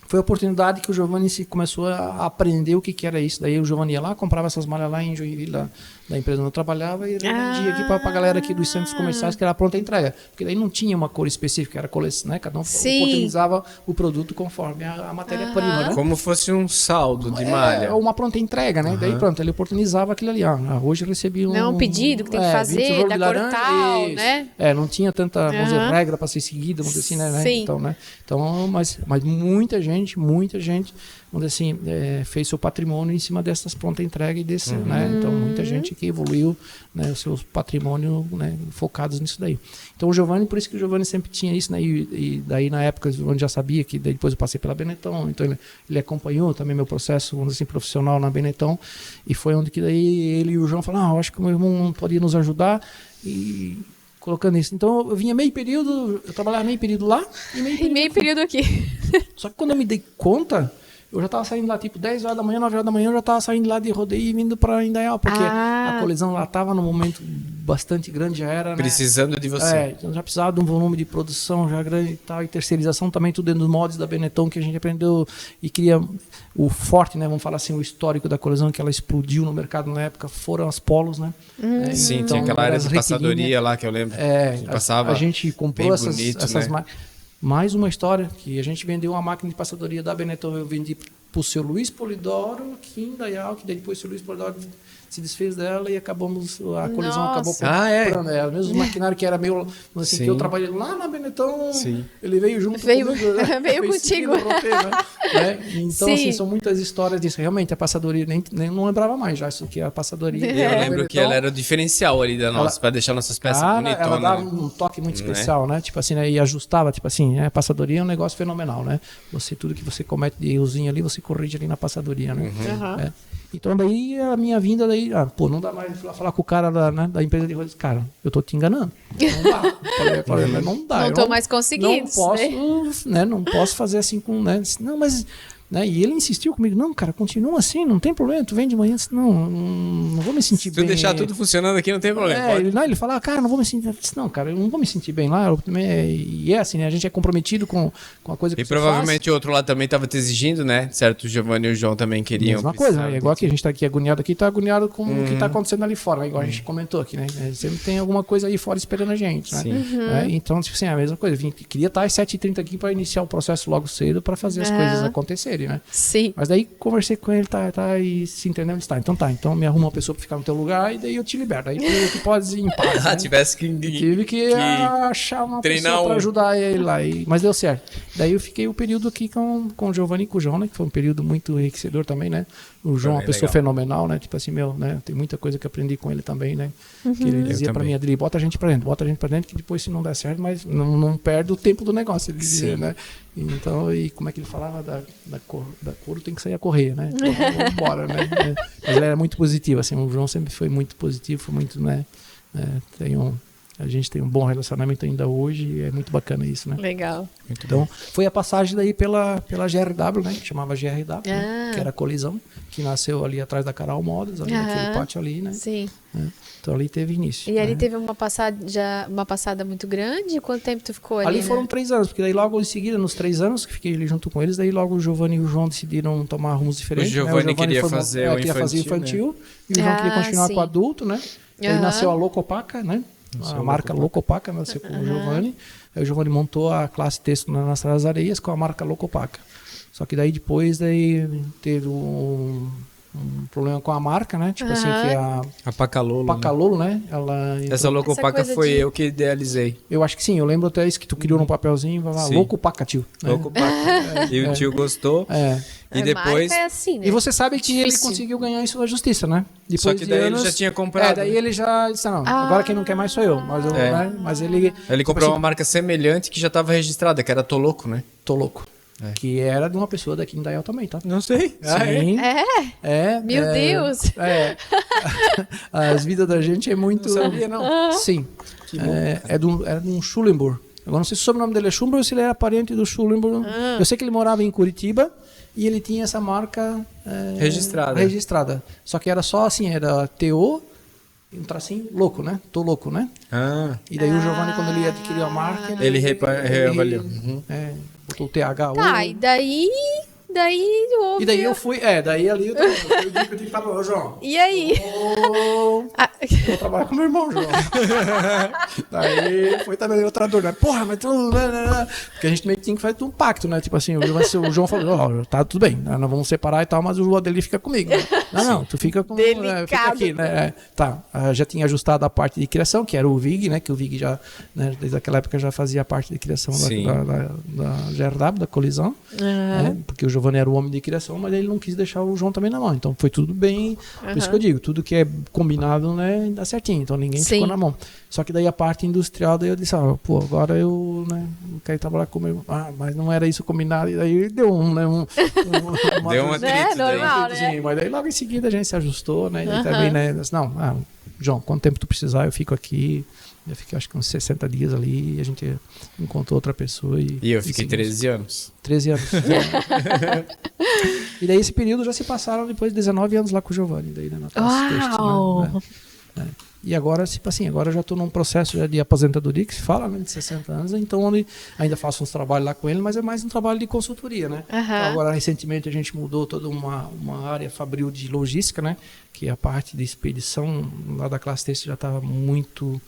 foi a oportunidade que o Giovanni começou a aprender o que era isso. Daí o Giovanni ia lá, comprava essas malhas lá em Joinville, da empresa onde eu trabalhava, e vendia aqui para a galera aqui dos centros comerciais, que era pronta entrega. Porque daí não tinha uma cor específica, era coleção, né? Cada um oportunizava o produto conforme a matéria-prima. Né? Como fosse um saldo de malha. Ou uma pronta entrega, né? Daí pronto, ele oportunizava aquilo ali. Hoje eu recebi um... Não, um pedido que tem que fazer, da cor tal, né? Não tinha tanta, vamos dizer, regra para ser seguida, vamos dizer assim, né? Sim. Então, né? Então, mas muita gente, vamos dizer assim, fez seu patrimônio em cima dessas pronta entrega e desse, né? Então, muita gente que evoluiu, né, o seu patrimônio, né, focados nisso daí. Então, o Giovanni, por isso que o Giovanni sempre tinha isso, né? E daí, na época, onde já sabia que daí depois eu passei pela Benetton, então ele acompanhou também meu processo, vamos dizer assim, profissional na Benetton, e foi onde que daí ele e o João falaram, acho que o meu irmão poderia nos ajudar, e colocando isso. Então, eu vinha meio período, eu trabalhava meio período lá e meio período aqui. Só que quando eu me dei conta, eu já estava saindo lá, tipo, 10 horas da manhã, 9 horas da manhã, eu já estava saindo lá de rodeio e vindo para Indaial, porque a colisão lá estava num momento bastante grande, já era, precisando, né, de você. Então já precisava de um volume de produção já grande e tal, e terceirização também, tudo dentro dos moldes da Benetton, que a gente aprendeu e queria o forte, né, vamos falar assim, o histórico da colisão, que ela explodiu no mercado na época, foram as polos, né? Sim, então, tinha aquela área de passadoria lá, que eu lembro. Que passava a gente comprou essas né? Mais uma história, que a gente vendeu uma máquina de passadoria da Benetton, eu vendi para o seu Luiz Polidoro, que em Indaial, que daí depois o seu Luiz Polidoro se desfez dela e a colisão acabou comprando. O mesmo maquinário que era meu, assim, que eu trabalhei lá na Benetton, ele veio junto comigo. Né? Veio contigo. Né? Então, assim, são muitas histórias disso. Realmente, a passadoria, nem não lembrava mais já isso que a passadoria. Eu lembro que ela era o diferencial ali da nossa, para deixar nossas peças bonitonas. Ela dava um toque muito especial, né? Tipo assim, né? E ajustava, tipo assim, a passadoria é um negócio fenomenal, né? Tudo que você comete de errozinho ali, você corrige ali na passadoria, né? Então daí a minha vinda daí, não dá mais falar com o cara da empresa de rodas, cara, eu tô te enganando. Não dá. Falei, não dá. Não tô mais conseguindo. Não posso, né? Não posso fazer assim com, né? Não, mas né? E ele insistiu comigo, não, cara, continua assim, não tem problema, tu vem de manhã, não vou me sentir bem. Se tu deixar tudo funcionando aqui, não tem problema. Ele fala, cara, não vou me sentir, não, cara, eu não vou me sentir bem lá, e assim, né, a gente é comprometido com a coisa que e provavelmente o outro lado também estava te exigindo, né, certo, o Giovanni e o João também queriam. Mesma coisa, né? Igual que a gente tá aqui agoniado aqui, tá agoniado com o que tá acontecendo ali fora, né? Igual a gente comentou aqui, né, sempre tem alguma coisa aí fora esperando a gente, né? Então, tipo assim, a mesma coisa, queria estar às 7h30 aqui para iniciar o processo logo cedo para fazer as coisas acontecerem, né? Sim. Mas daí conversei com ele, e se entendeu, ele então me arruma uma pessoa para ficar no teu lugar e daí eu te libero. Aí tu pode ir em paz, né? Tive que achar uma pessoa para ajudar ele lá, mas deu certo. Daí eu fiquei o período aqui com o Giovanni e com o João, né? Que foi um período muito enriquecedor também, né? O João é uma pessoa fenomenal, né? Tipo assim, né? Tem muita coisa que eu aprendi com ele também, né? Que ele dizia para mim, Adri, bota a gente para dentro, que depois se não der certo, mas não perde o tempo do negócio, ele dizia, né? Então, e como é que ele falava? Da couro tem que sair a correr, né? Então, vamos embora, né? Mas ele era muito positivo, assim, o João sempre foi muito positivo, foi muito, né? A gente tem um bom relacionamento ainda hoje e é muito bacana isso, né? Legal. Então, foi a passagem daí pela GRW, né? Que chamava GRW, né? Que era a colisão, que nasceu ali atrás da Carol Modas, ali naquele pátio ali, né? Sim. Então ali teve início. E ali teve uma passada muito grande? Quanto tempo tu ficou ali? Ali foram 3 anos, porque daí logo em seguida, nos 3 anos que fiquei ali junto com eles, daí logo o Giovanni e o João decidiram tomar rumos diferentes. O Giovanni queria fazer o infantil, né? E o João queria continuar com o adulto, né? Aí nasceu a Locopaca, né? A marca Locopaca nasceu com o Giovanni. Aí o Giovanni montou a classe texto nas das Areias com a marca Locopaca. Só que daí depois teve um problema com a marca, né? Tipo assim, que a Pacalolo. Pacalolo, né? Essa Locopaca foi eu que idealizei. Eu acho que sim, eu lembro até isso que tu criou num papelzinho, vai lá, Locopaca, tio. Né? Locopaca. E o tio gostou. E depois. É assim, né? E você sabe que ele conseguiu ganhar isso da justiça, né? Depois só que daí ele já tinha comprado. Daí ele já disse, não, agora quem não quer mais sou eu. Mas ele comprou uma marca semelhante que já estava registrada, que era Toloco, né? Toloco. Que era de uma pessoa daqui em Indaial também, tá? Não sei. Sim. Meu Deus. As vidas da gente é muito... Não sabia, não. Sim. Era de um Schulenburg. Agora não sei se o sobrenome dele é Schulenburg ou se ele era parente do Schulenburg. Eu sei que ele morava em Curitiba e ele tinha essa marca registrada. Só que era só assim, era TO, um tracinho louco, né? Tô louco, né? E daí o Giovanni, quando ele adquiriu a marca, ele reavaliou. Botou o THO. Tá, e daí houve... E daí eu fui, daí ali eu digo que tava, ô João. E aí? Vou trabalhar com meu irmão, João. Daí foi também outra dor, né? Porra, mas tu... Porque a gente meio que tinha que fazer um pacto, né? Tipo assim, o João falou, ó, tá tudo bem, nós vamos separar e tal, mas o dele fica comigo. Né? Não, tu fica com... fica aqui, né? Tá, já tinha ajustado a parte de criação, que era o Vig, né? Que o Vig já, né, desde aquela época já fazia parte de criação da GRW, da colisão. Né? Porque o Giovanni era o homem de criação, mas ele não quis deixar o João também na mão. Então foi tudo bem. Por isso que eu digo, tudo que é combinado, né, dá certinho. Então ninguém ficou na mão. Só que daí a parte industrial, daí eu disse, pô, agora eu, né, quero trabalhar com o meu... mas não era isso combinado. E daí deu deu uma treta. Normal, né? Mas daí logo em seguida a gente se ajustou, né? E também, né, disse, não, João, quanto tempo tu precisar, eu fico aqui. Eu fiquei acho que uns 60 dias ali e a gente encontrou outra pessoa. E eu fiquei 13 anos. 13 anos. E daí esse período já se passaram depois de 19 anos lá com o Giovanni. Daí, né, E agora, tipo assim, agora eu já estou num processo já de aposentadoria, que se fala, né, de 60 anos, então onde ainda faço uns trabalhos lá com ele, mas é mais um trabalho de consultoria, né? Então, agora, recentemente, a gente mudou toda uma área fabril de logística, né? Que a parte de expedição lá da classe T já estava muito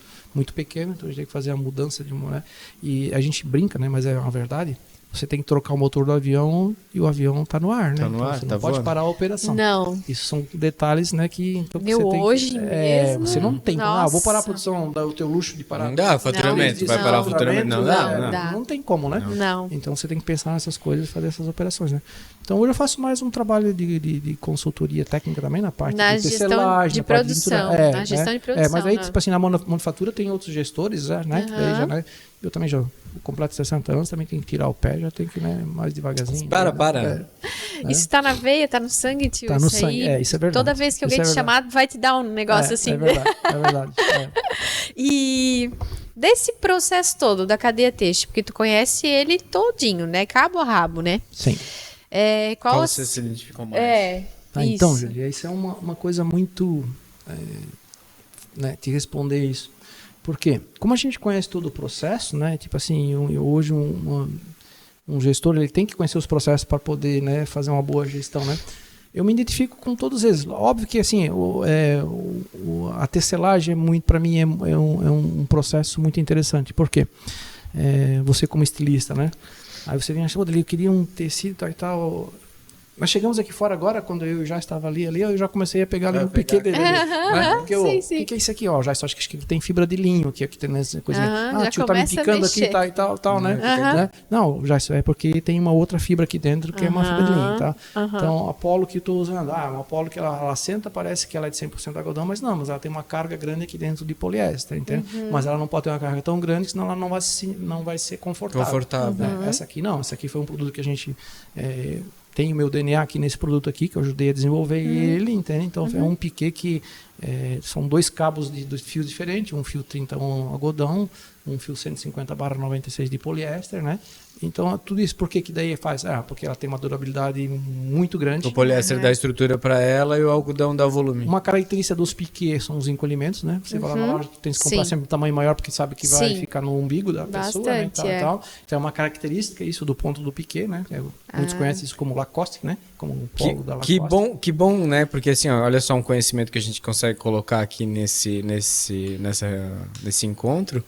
pequena, então a gente tem que fazer a mudança de uma... Né? E a gente brinca, né? Mas é uma verdade. Você tem que trocar o motor do avião e o avião está no ar, né? Tá no ar, você tá não pode voando. parar a operação. Não. Isso são detalhes, né, que então, Meu, você tem hoje que, mesmo? você não tem. Nossa. Vou parar a produção, dá o teu luxo de parar. Não dá, faturamento. Vai parar o faturamento. Não dá. Não tem como, né? Não. Então você tem que pensar nessas coisas e fazer essas operações, né? Então hoje eu faço mais um trabalho de consultoria técnica também na parte Na de gestão tecelagem, de na parte produção. Na gestão de produção. Mas aí, né? tipo assim, na manufatura tem outros gestores, né? Que daí já, né? Eu também já completo 60 anos, também tem que tirar o pé, já tem que, né, mais devagarzinho. Para. Isso tá na veia, tá no sangue, tio. Tá no isso sangue, aí, isso é verdade. Toda vez que alguém te chamar, vai te dar um negócio assim. É verdade. E desse processo todo da cadeia têxtil, porque tu conhece ele todinho, né? Cabo a rabo, né? Sim. Qual você se identificou mais? Então, Júlia, isso é uma coisa muito... né, te responder isso. Por quê? Como a gente conhece todo o processo, né? Tipo assim, hoje um gestor ele tem que conhecer os processos para poder, né, fazer uma boa gestão, né? Eu me identifico com todos eles. Óbvio que assim, a tecelagem para mim é um processo muito interessante. Por quê? Você como estilista, né? Aí você vem achando, eu queria um tecido e tal. Nós chegamos aqui fora agora, quando eu já estava ali, eu já comecei a pegar ali um piquê dele. Né? Porque, o que é isso aqui? Ó, já acho que tem fibra de linho, aqui tem essa coisinha. Tio, tá me picando aqui e tal, né? Não, já isso é porque tem uma outra fibra aqui dentro, que é uma fibra de linho, tá? Então, a polo que eu estou usando, uma polo que ela senta, parece que ela é de 100% algodão, mas ela tem uma carga grande aqui dentro de poliéster, entende? Mas ela não pode ter uma carga tão grande, senão ela não vai ser confortável. Né? Essa aqui não, essa aqui foi um produto que a gente... tem o meu DNA aqui nesse produto aqui, que eu ajudei a desenvolver ele, entende? Então, é um piquê que são 2 cabos de fios diferentes, um fio 31 algodão, um fio 150/96 de poliéster, né? Então, tudo isso, por que daí faz? Porque ela tem uma durabilidade muito grande. O poliéster dá estrutura para ela e o algodão dá volume. Uma característica dos piquês são os encolhimentos, né? Você vai lá na loja, tem que comprar sempre um tamanho maior, porque sabe que vai ficar no umbigo da pessoa, né? Tal. Então, é uma característica isso do ponto do piquê, né? Muitos conhecem isso como Lacoste, né? Como o polo da Lacoste. Que bom, né? Porque assim, olha só um conhecimento que a gente consegue colocar aqui nesse encontro.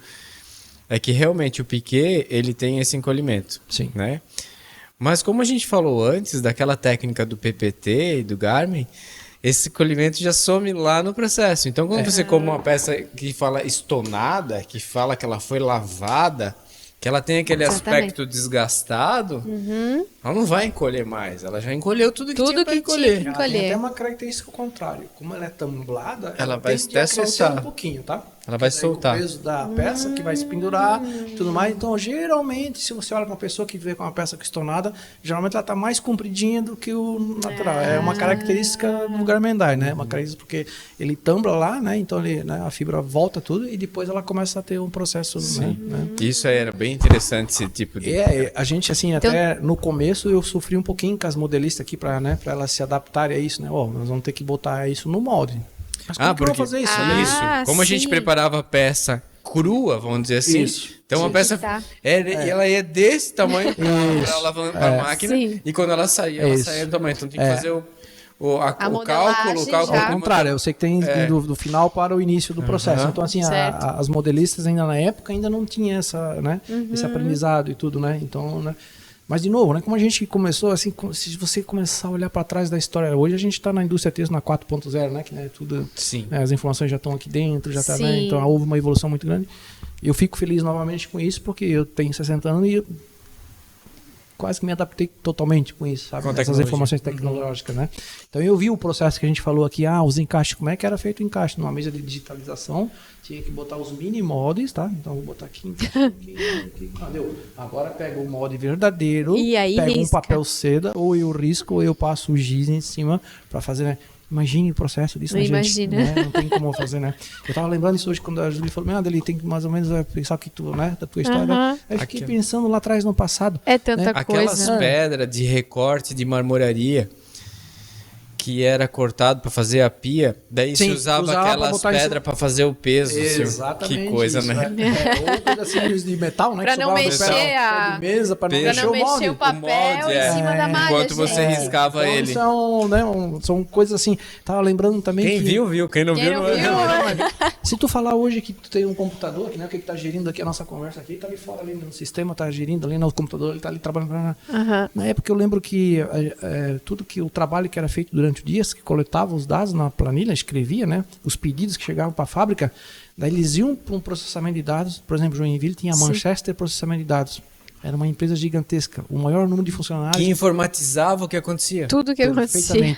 É que realmente o piquê, ele tem esse encolhimento. Sim. Né? Mas como a gente falou antes, daquela técnica do PPT e do Garmin, esse encolhimento já some lá no processo. Então, quando você come uma peça que fala estonada, que fala que ela foi lavada, que ela tem aquele aspecto desgastado, ela não vai encolher mais. Ela já encolheu tudo que tinha para encolher. Ela tem até uma característica ao contrário. Como ela é tamblada, ela vai até crescer soltar um pouquinho, tá? Ela vai soltar. O peso da peça que vai se pendurar e tudo mais. Então, geralmente, se você olha para uma pessoa que vê com uma peça questonada, geralmente ela está mais compridinha do que o natural. É uma característica do Garmendai, né? Uma característica porque ele tambra lá, né? Então ele, né, a fibra volta tudo e depois ela começa a ter um processo, né? Isso aí era bem interessante, esse tipo de... A gente, assim, até no começo eu sofri um pouquinho com as modelistas aqui para, né, para elas se adaptarem a isso, né? Nós vamos ter que botar isso no molde. Mas como que eu vou fazer isso? Como a gente preparava a peça crua, vamos dizer assim. Então a peça ela é desse tamanho para alavancar a máquina. E quando ela saía do tamanho. Então tem que fazer o cálculo. Ao contrário, eu sei que tem do final para o início do processo. Então, assim, as modelistas ainda na época ainda não tinham esse aprendizado e tudo, né? Então, né? Mas, de novo, né, como a gente começou, assim, se você começar a olhar para trás da história, hoje a gente está na indústria têxtil na 4.0, né, que né, tudo, as informações já estão aqui dentro, já tá, né, então houve uma evolução muito grande. Eu fico feliz novamente com isso, porque eu tenho 60 anos e eu quase que me adaptei totalmente com isso, sabe? Essas informações tecnológicas, né? Então eu vi o processo que a gente falou aqui, os encaixes, como é que era feito o encaixe? Numa mesa de digitalização, tinha que botar os mini moldes, tá? Então vou botar aqui. Deu. Agora pega o molde verdadeiro, pega um papel seda, ou eu risco, ou eu passo o giz em cima para fazer, né? Imagine o processo disso, né, gente? Né? Não tem como fazer, né? Eu tava lembrando isso hoje quando a Júlia falou, Adeli, tem que mais ou menos pensar que tu, né, da tua história. Né? Aí eu fiquei pensando lá atrás no passado. É tanta coisa. Aquelas pedras de recorte de marmoraria que era cortado para fazer a pia, daí se usava aquelas pedras para fazer o peso. Exatamente. Que coisa, isso, né? Ou coisa assim de metal, né? Para não mexer a mesa, para não mexer o papel em cima da malha. Enquanto você riscava ele. São coisas assim. Tava lembrando também Quem viu. Quem não viu, não viu. Se tu falar hoje que tu tem um computador, que, né, o que tá gerindo aqui a nossa conversa aqui, tá ali fora, ali no sistema, tá gerindo ali no computador, ele tá ali trabalhando. Na época eu lembro que tudo que o trabalho que era feito durante o dia, que coletava os dados na planilha, escrevia, né, os pedidos que chegavam para a fábrica, daí eles iam para um processamento de dados. Por exemplo, Joinville tinha a Manchester Processamento de Dados. Era uma empresa gigantesca. O maior número de funcionários... Que informatizava o que acontecia. Tudo que acontecia.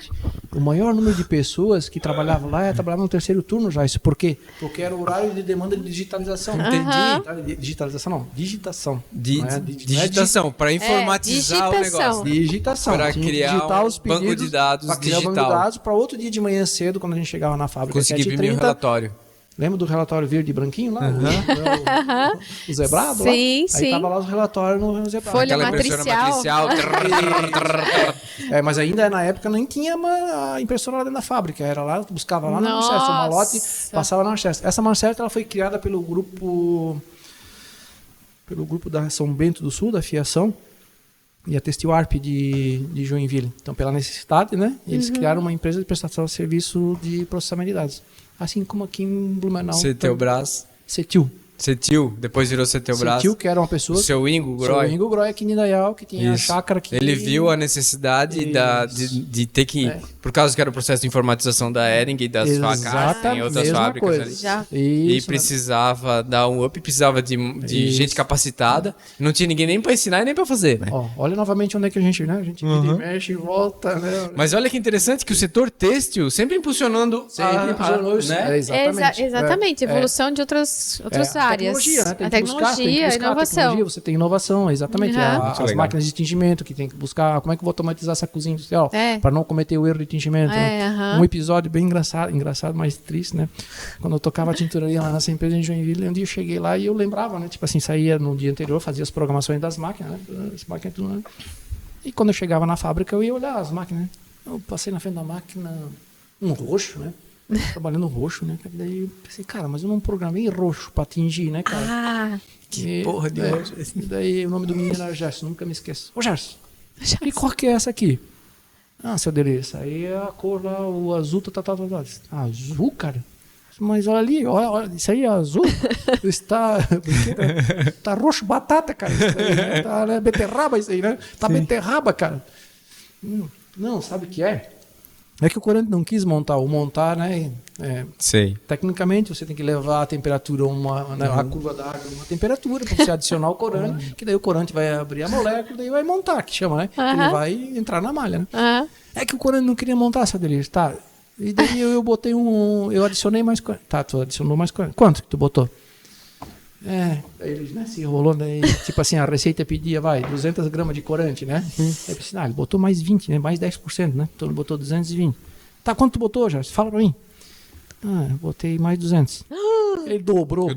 O maior número de pessoas que trabalhavam lá trabalhavam no terceiro turno já. Isso por quê? Porque era o horário de demanda de digitalização. Entendi. Digitalização não. Digitação. Digitação. Para informatizar o negócio. Digitação. Para criar os pedidos, banco de dados digital. Banco de dados para outro dia de manhã cedo, quando a gente chegava na fábrica. Conseguir imprimir o relatório. Lembra do relatório verde e branquinho lá? O zebrado lá? Sim. Aí tava lá os relatórios no zebrado. Folha matricial. Mas ainda na época nem tinha uma impressora lá dentro da fábrica. Era lá, buscava lá na Manchester, uma lote, passava na Manchester. Essa Manchester ela foi criada pelo grupo da São Bento do Sul, da Fiação, e a Textil Arp de Joinville. Então, pela necessidade, né? Eles criaram uma empresa de prestação de serviço de processamento de dados. Assim como aqui em Blumenau. Cetelbras. Cetil, depois virou Cetelbras. Cetil, que era uma pessoa... Seu Ingo Groy. Seu Ingo Groy aqui em Indaial, que tinha a chácara aqui. Ele viu a necessidade de ter que... Por causa que era o processo de informatização da Hering e das facas em outras fábricas ali. E precisava dar um up, precisava de gente capacitada. Não tinha ninguém nem para ensinar e nem para fazer. Né? Olha novamente onde é que a gente, né? A gente mexe e volta, né? Mas olha que interessante que o setor têxtil sempre impulsionando... né? Exatamente. Evolução de outras áreas. Tecnologia, né? A tecnologia, a inovação. Você tem inovação, exatamente. As máquinas de tingimento que tem que buscar. Como é que eu vou automatizar essa cozinha industrial? Para não cometer o erro de tingimento. Né? Um episódio bem engraçado, mas triste, né? Quando eu tocava a tinturaria lá nessa empresa em Joinville, um dia eu cheguei lá e eu lembrava, né? Tipo assim, saía no dia anterior, fazia as programações das máquinas, né? As máquinas tudo, né? E quando eu chegava na fábrica, eu ia olhar as máquinas, né? Eu passei na frente da máquina, um roxo, né? Trabalhando roxo, né? Daí eu pensei, cara, mas eu não programei roxo pra tingir, né, cara? Que porra de roxo. Daí o nome do menino era Gerson, nunca me esqueço. Ô, Gerson, e qual que é essa aqui? Seu delícia, aí é a cor lá, o azul, Azul, cara? Mas olha ali, olha, isso aí é azul. Tá roxo batata, cara. Isso aí, né? Tá beterraba isso aí, né? Tá beterraba, cara. Não, sabe o que é? É que o corante não quis montar, né? Sei. Tecnicamente, você tem que levar a temperatura, a curva da água, uma temperatura, para você adicionar o corante, que daí o corante vai abrir a molécula, daí vai montar, que chama, né? Ele vai entrar na malha, né? É que o corante não queria montar essa delícia, tá? E daí eu botei eu adicionei mais 40. Tá, tu adicionou mais 40. Quanto que tu botou? Aí ele, né, se enrolou, daí, tipo assim, a receita pedia, 200 gramas de corante, né? Aí eu pensei, ele botou mais 20, né? Mais 10%, né? Então ele botou 220. Tá, quanto tu botou, já? Fala pra mim. Eu botei mais 200. Ele dobrou,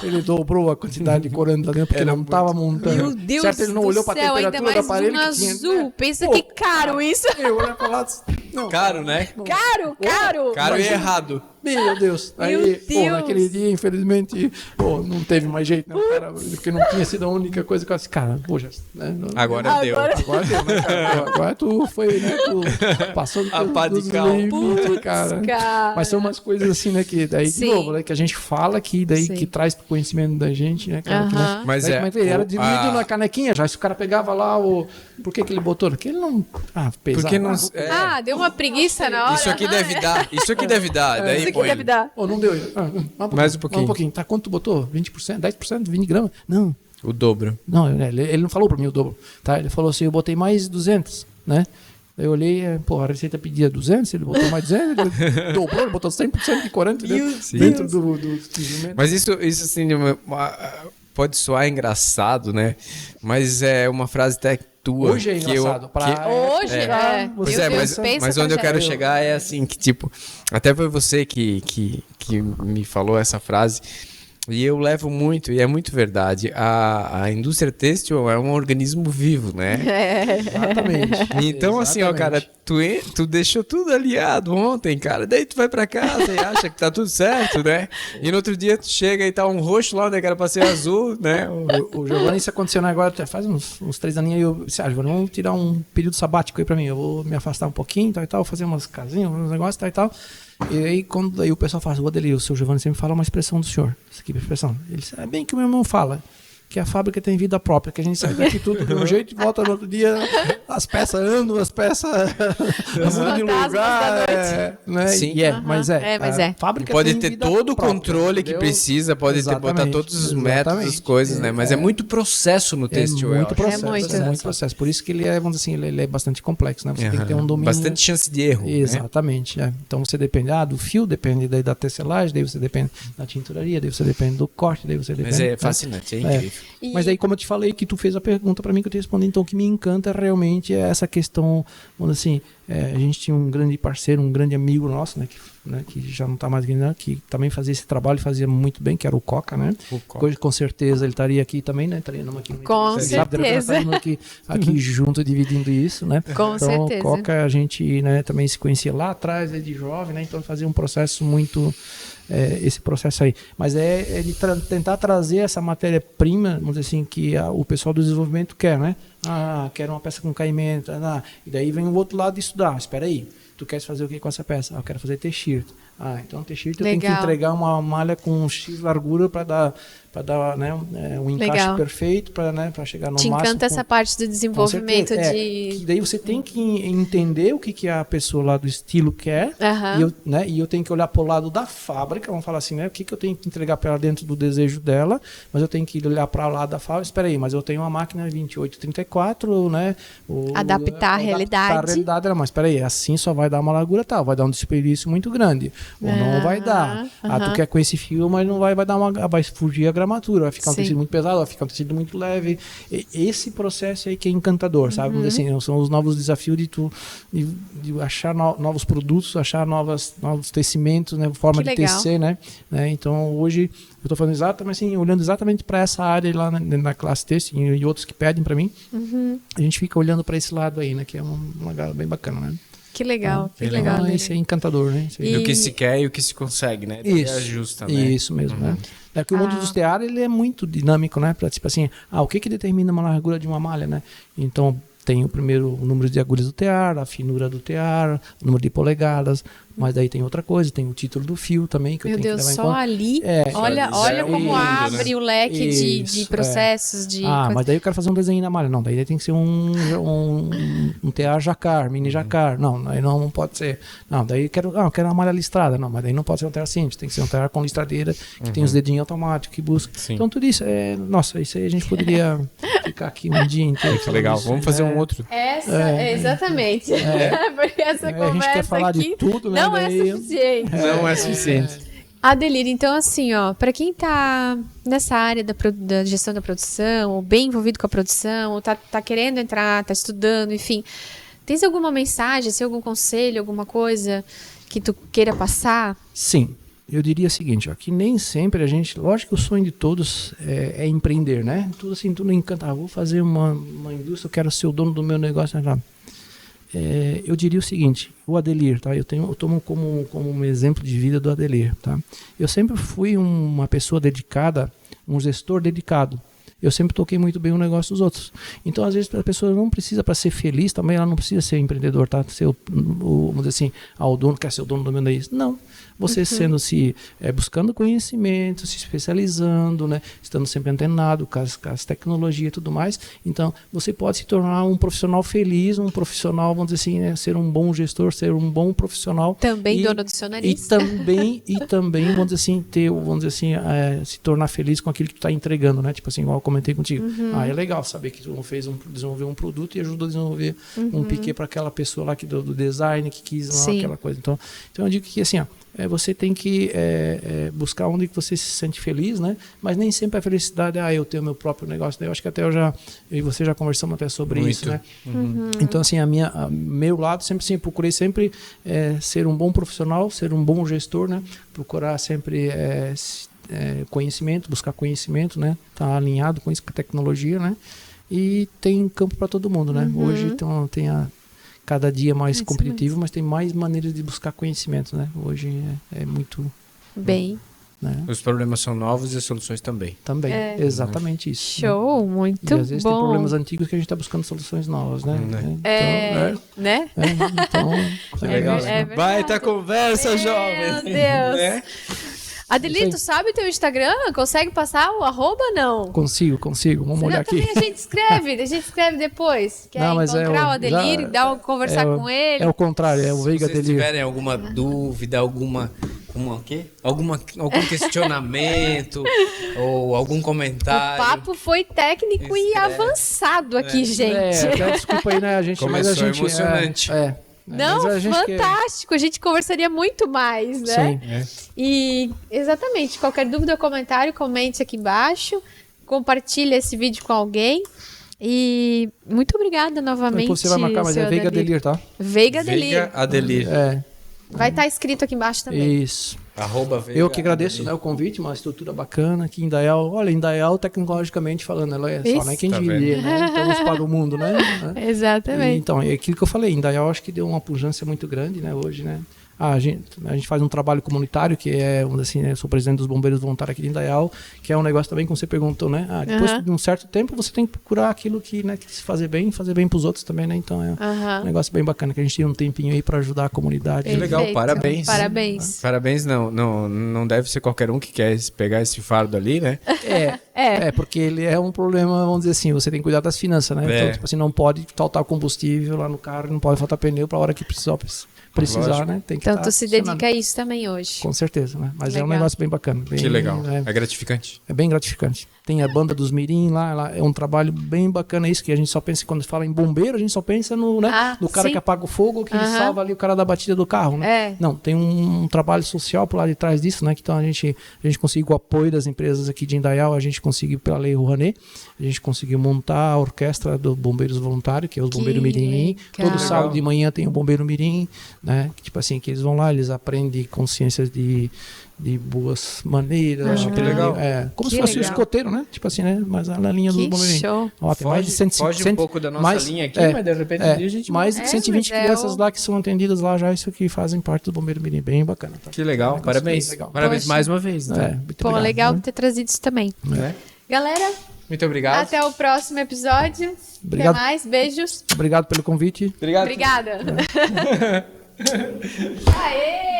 Ele dobrou a quantidade de corante lá dentro, porque ele não estava montando. Meu Deus certo, ele não olhou para a temperatura do aparelho que tinha. Azul. Pensa que caro isso. Eu olhei para lá, não, caro, né? Caro. Caro e errado. Meu Deus. Aí, naquele dia, infelizmente, não teve mais jeito, não, cara, porque não tinha sido a única coisa que eu disse, cara, poxa, né? Agora deu. Agora deu, né, cara? Agora tu foi, né? Tu passou a pá de cal. Cara. Mas são umas coisas assim, né, que daí, de novo, né, que a gente fala que daí que traz pro conhecimento da gente, né, cara? Que, né, mas era diluído na canequinha já, se o cara pegava lá por que ele botou? Porque ele não... pesado. Porque não... deu uma preguiça na hora. Isso aqui deve dar, daí deve dar. Não deu. Mais um pouquinho. Tá, quanto tu botou? 20%? 10%? 20 gramas? Não. O dobro. Não, ele não falou pra mim o dobro. Tá? Ele falou assim, eu botei mais 200, né? Eu olhei, a receita pedia 200, ele botou mais 200, ele dobrou, ele botou 100% de corante dentro do experimento. Mas isso assim, pode soar engraçado, né? Mas é uma frase até tua. Hoje é engraçado. Hoje mas onde eu quero chegar é assim, que tipo, até foi você que me falou essa frase, e eu levo muito, e é muito verdade, a indústria têxtil é um organismo vivo, né? Exatamente. Então, assim, ó, cara, tu deixou tudo aliado ontem, cara, daí tu vai pra casa e acha que tá tudo certo, né? E no outro dia tu chega e tá um roxo lá onde era pra ser azul, né? O Giovanni, isso aconteceu agora, faz uns 3 aninhos, eu disse, Giovanni, vamos tirar um período sabático aí pra mim, eu vou me afastar um pouquinho, tal e tal, fazer umas casinhas, uns negócios, tal e tal. E aí, quando o pessoal fala, o seu Giovanni sempre fala uma expressão do senhor. Essa aqui é a expressão. Ele diz, é bem que o meu irmão fala, que a fábrica tem vida própria, que a gente sai daqui tudo de um jeito e volta no outro dia, as peças andam, as peças mudam de lugar. Né? Sim. Mas a fábrica pode ter todo o controle que precisa, pode botar todos os métodos, as coisas, né? Mas é muito processo no têxtil. Muito processo. Por isso que ele é, vamos dizer assim, ele é bastante complexo, né? Você tem que ter um domínio. Bastante chance de erro. Exatamente. Né? Então você depende do fio, depende daí da tecelagem, daí você depende da tinturaria, daí você depende do corte, daí você depende. Mas é fascinante, é incrível. Mas aí, como eu te falei, que tu fez a pergunta para mim, que eu te respondi, então o que me encanta realmente é essa questão, vamos dizer assim, a gente tinha um grande parceiro, um grande amigo nosso, que já não está mais aqui, né, que também fazia esse trabalho, fazia muito bem, que era o Coca, né? Hoje, com certeza, ele estaria aqui também, né? Estaria aqui com certeza. Aqui junto, dividindo isso, né? Com certeza. Então, o Coca, a gente, né, também se conhecia lá atrás, de jovem, né? Então, fazia um processo muito... esse processo aí, mas é de tentar trazer essa matéria-prima, vamos dizer assim, que o pessoal do desenvolvimento quer, né? Quer uma peça com caimento, e daí vem o outro lado de estudar. Espera aí, tu queres fazer o que com essa peça? Eu quero fazer t-shirt. Então t-shirt eu tenho que entregar uma malha com X largura para dar né, um encaixe perfeito para chegar no máximo. Te encanta essa parte do desenvolvimento que daí você tem que entender o que a pessoa lá do estilo quer, e eu tenho que olhar para o lado da fábrica, vamos falar assim, né? O que eu tenho que entregar para ela dentro do desejo dela, mas eu tenho que olhar para lá da fábrica, espera aí, mas eu tenho uma máquina 2834, né? Adaptar a realidade. Mas espera aí, assim só vai dar uma largura tal, vai dar um desperdício muito grande. Ou não vai dar. Tu quer com esse fio, mas não vai dar vai fugir a gramatura, vai ficar um tecido muito pesado, vai ficar um tecido muito leve. Esse processo aí que é encantador, sabe? Assim, são os novos desafios de achar novos produtos, achar novos tecimentos, né? Forma de tecer, né? Então, hoje, eu estou falando exatamente assim, olhando exatamente para essa área lá na classe têxtil e outros que pedem para mim. A gente fica olhando para esse lado aí, né? Que é uma galera bem bacana, né? Que legal, que legal. Isso é encantador, né? E o que se quer e o que se consegue, né? Isso, é justo, né? Isso mesmo, né? É que o mundo dos tear, ele é muito dinâmico, né? Tipo assim, o que determina uma largura de uma malha, né? Então, tem o número de agulhas do tear, a finura do tear, o número de polegadas, mas daí tem outra coisa, tem o título do fio também, que eu tenho que levar em conta. Ali, olha como abre o leque de processos, mas daí eu quero fazer um desenho na malha. Não, daí tem que ser um tear jacar, mini jacar. Não, aí não pode ser. Não, daí eu quero uma malha listrada. Não, mas daí não pode ser um tear simples, tem que ser um tear com listradeira, que tem os dedinhos automáticos, que busca. Sim. Então tudo isso, isso aí a gente poderia ficar aqui um dia inteiro. Que legal, vamos fazer um outro. Exatamente. Porque essa conversa a gente quer falar aqui... de tudo, né? Não é suficiente. Não é suficiente. Adelir, então assim, ó, para quem tá nessa área da gestão da produção, ou bem envolvido com a produção, ou tá querendo entrar, tá estudando, enfim, tens alguma mensagem, assim, algum conselho, alguma coisa que tu queira passar? Sim, eu diria o seguinte, ó, que nem sempre a gente, lógico que o sonho de todos é empreender, né? Tudo assim, tudo encanta, vou fazer uma indústria, eu quero ser o dono do meu negócio, né? Eu diria o seguinte, o Adelir, tá? Eu tomo como um exemplo de vida do Adelir, tá? Eu sempre fui uma pessoa dedicada, um gestor dedicado. Eu sempre toquei muito bem o negócio dos outros. Então, às vezes, a pessoa não precisa, para ser feliz, também ela não precisa ser empreendedor, tá? Ser vamos dizer assim, o dono quer ser o dono do meu negócio. Não. Você buscando conhecimento, se especializando, né? Estando sempre antenado com as tecnologias e tudo mais. Então, você pode se tornar um profissional feliz, um profissional, vamos dizer assim, né? Ser um bom gestor, ser um bom profissional. Também dono do seu nariz. E também, vamos dizer assim, se tornar feliz com aquilo que tu está entregando, né? Tipo assim, igual eu comentei contigo. É legal saber que tu desenvolveu um produto e ajudou a desenvolver um piquê para aquela pessoa lá do design que quis lá, aquela coisa. Então eu digo que assim, ó, você tem que buscar onde você se sente feliz, né? Mas nem sempre a felicidade eu tenho meu próprio negócio. Eu acho que até eu e você já conversamos até sobre isso, né? Então assim, meu lado sempre assim, procurei sempre ser um bom profissional, ser um bom gestor, né? Procurar sempre conhecimento, buscar conhecimento, né? Tá alinhado com isso, com a tecnologia, né? E tem campo para todo mundo, né? Hoje então tem cada dia mais competitivo, mas tem mais maneiras de buscar conhecimento, né? Hoje é muito bem. Né? Os problemas são novos e as soluções também. Também, exatamente isso. Show, né? Muito bom. E às vezes tem problemas antigos que a gente está buscando soluções novas, né? Né? Então, é legal. Baita conversa, jovem. Meu Deus. Adelir, tu sabe o teu Instagram? Consegue passar o @, não? Consigo. Vamos olhar aqui. A gente escreve depois. Quer encontrar o Adelir, conversar com ele? É o contrário, é o Veiga Adelir. Se Adelir. tiverem alguma dúvida, algum questionamento ou algum comentário. O papo foi técnico e avançado aqui, gente. Desculpa aí, né? Mas a gente emocionante. Não, fantástico. A gente conversaria muito mais, né? Sim. E, exatamente, qualquer dúvida ou comentário, comente aqui embaixo. Compartilhe esse vídeo com alguém. E muito obrigada novamente. Você vai marcar, mas é Veiga Adelir, tá? Veiga Adelir. Vai estar escrito aqui embaixo também. Isso. @Veiga eu que agradeço, né, o convite, uma estrutura bacana aqui em Indaial. Olha, Indaial, tecnologicamente falando, ela só, né? Quem diria, né? Estamos para o mundo, né? Exatamente. Então, é aquilo que eu falei, Indaial acho que deu uma pujança muito grande, né, hoje, né? A gente faz um trabalho comunitário, que eu sou presidente dos bombeiros voluntários aqui de Indaial, que é um negócio também, como você perguntou, né? Depois de um certo tempo, você tem que procurar aquilo que se fazer bem para os outros também, né? Então é um negócio bem bacana, que a gente tira um tempinho aí para ajudar a comunidade. Que legal, parabéns. Parabéns, não deve ser qualquer um que quer pegar esse fardo ali, né? Porque ele é um problema, vamos dizer assim, você tem que cuidar das finanças, né? Então, tipo assim, não pode faltar combustível lá no carro, não pode faltar pneu para a hora que precisar, né? Tem que então tu se dedica a isso também hoje. Com certeza, né? Mas legal. É um negócio bem bacana. Que legal. É gratificante. É bem gratificante. Tem a banda dos Mirim lá, é um trabalho bem bacana isso, que a gente só pensa, quando fala em bombeiro, a gente só pensa no cara que apaga o fogo, que salva ali o cara da batida do carro, né? Não, tem um trabalho social por lá de trás disso, né? Que então a gente conseguiu o apoio das empresas aqui de Indaial, a gente conseguiu pela Lei Rouanet, a gente conseguiu montar a orquestra do Bombeiros Voluntários, que é os Bombeiros Mirim. Todo sábado de manhã tem o Bombeiro Mirim, né? Que, tipo assim, que eles vão lá, eles aprendem consciências de boas maneiras. Que legal. Como se fosse o escoteiro, né? Tipo assim, né? Mas na linha do bombeirinho. Show. Ó, tem mais de 150, foge um pouco da nossa linha aqui, mas de repente a gente... Mais de 120 crianças lá que são atendidas lá já, isso que fazem parte do Bombeiro Mirim. Bem bacana. Tá? Que legal, parabéns. Legal. Parabéns mais uma vez. Né? Legal ter trazido isso também. Galera, muito obrigado. Até o próximo episódio. Obrigado. Até mais, beijos. Obrigado pelo convite. Obrigado. Obrigada. Aê!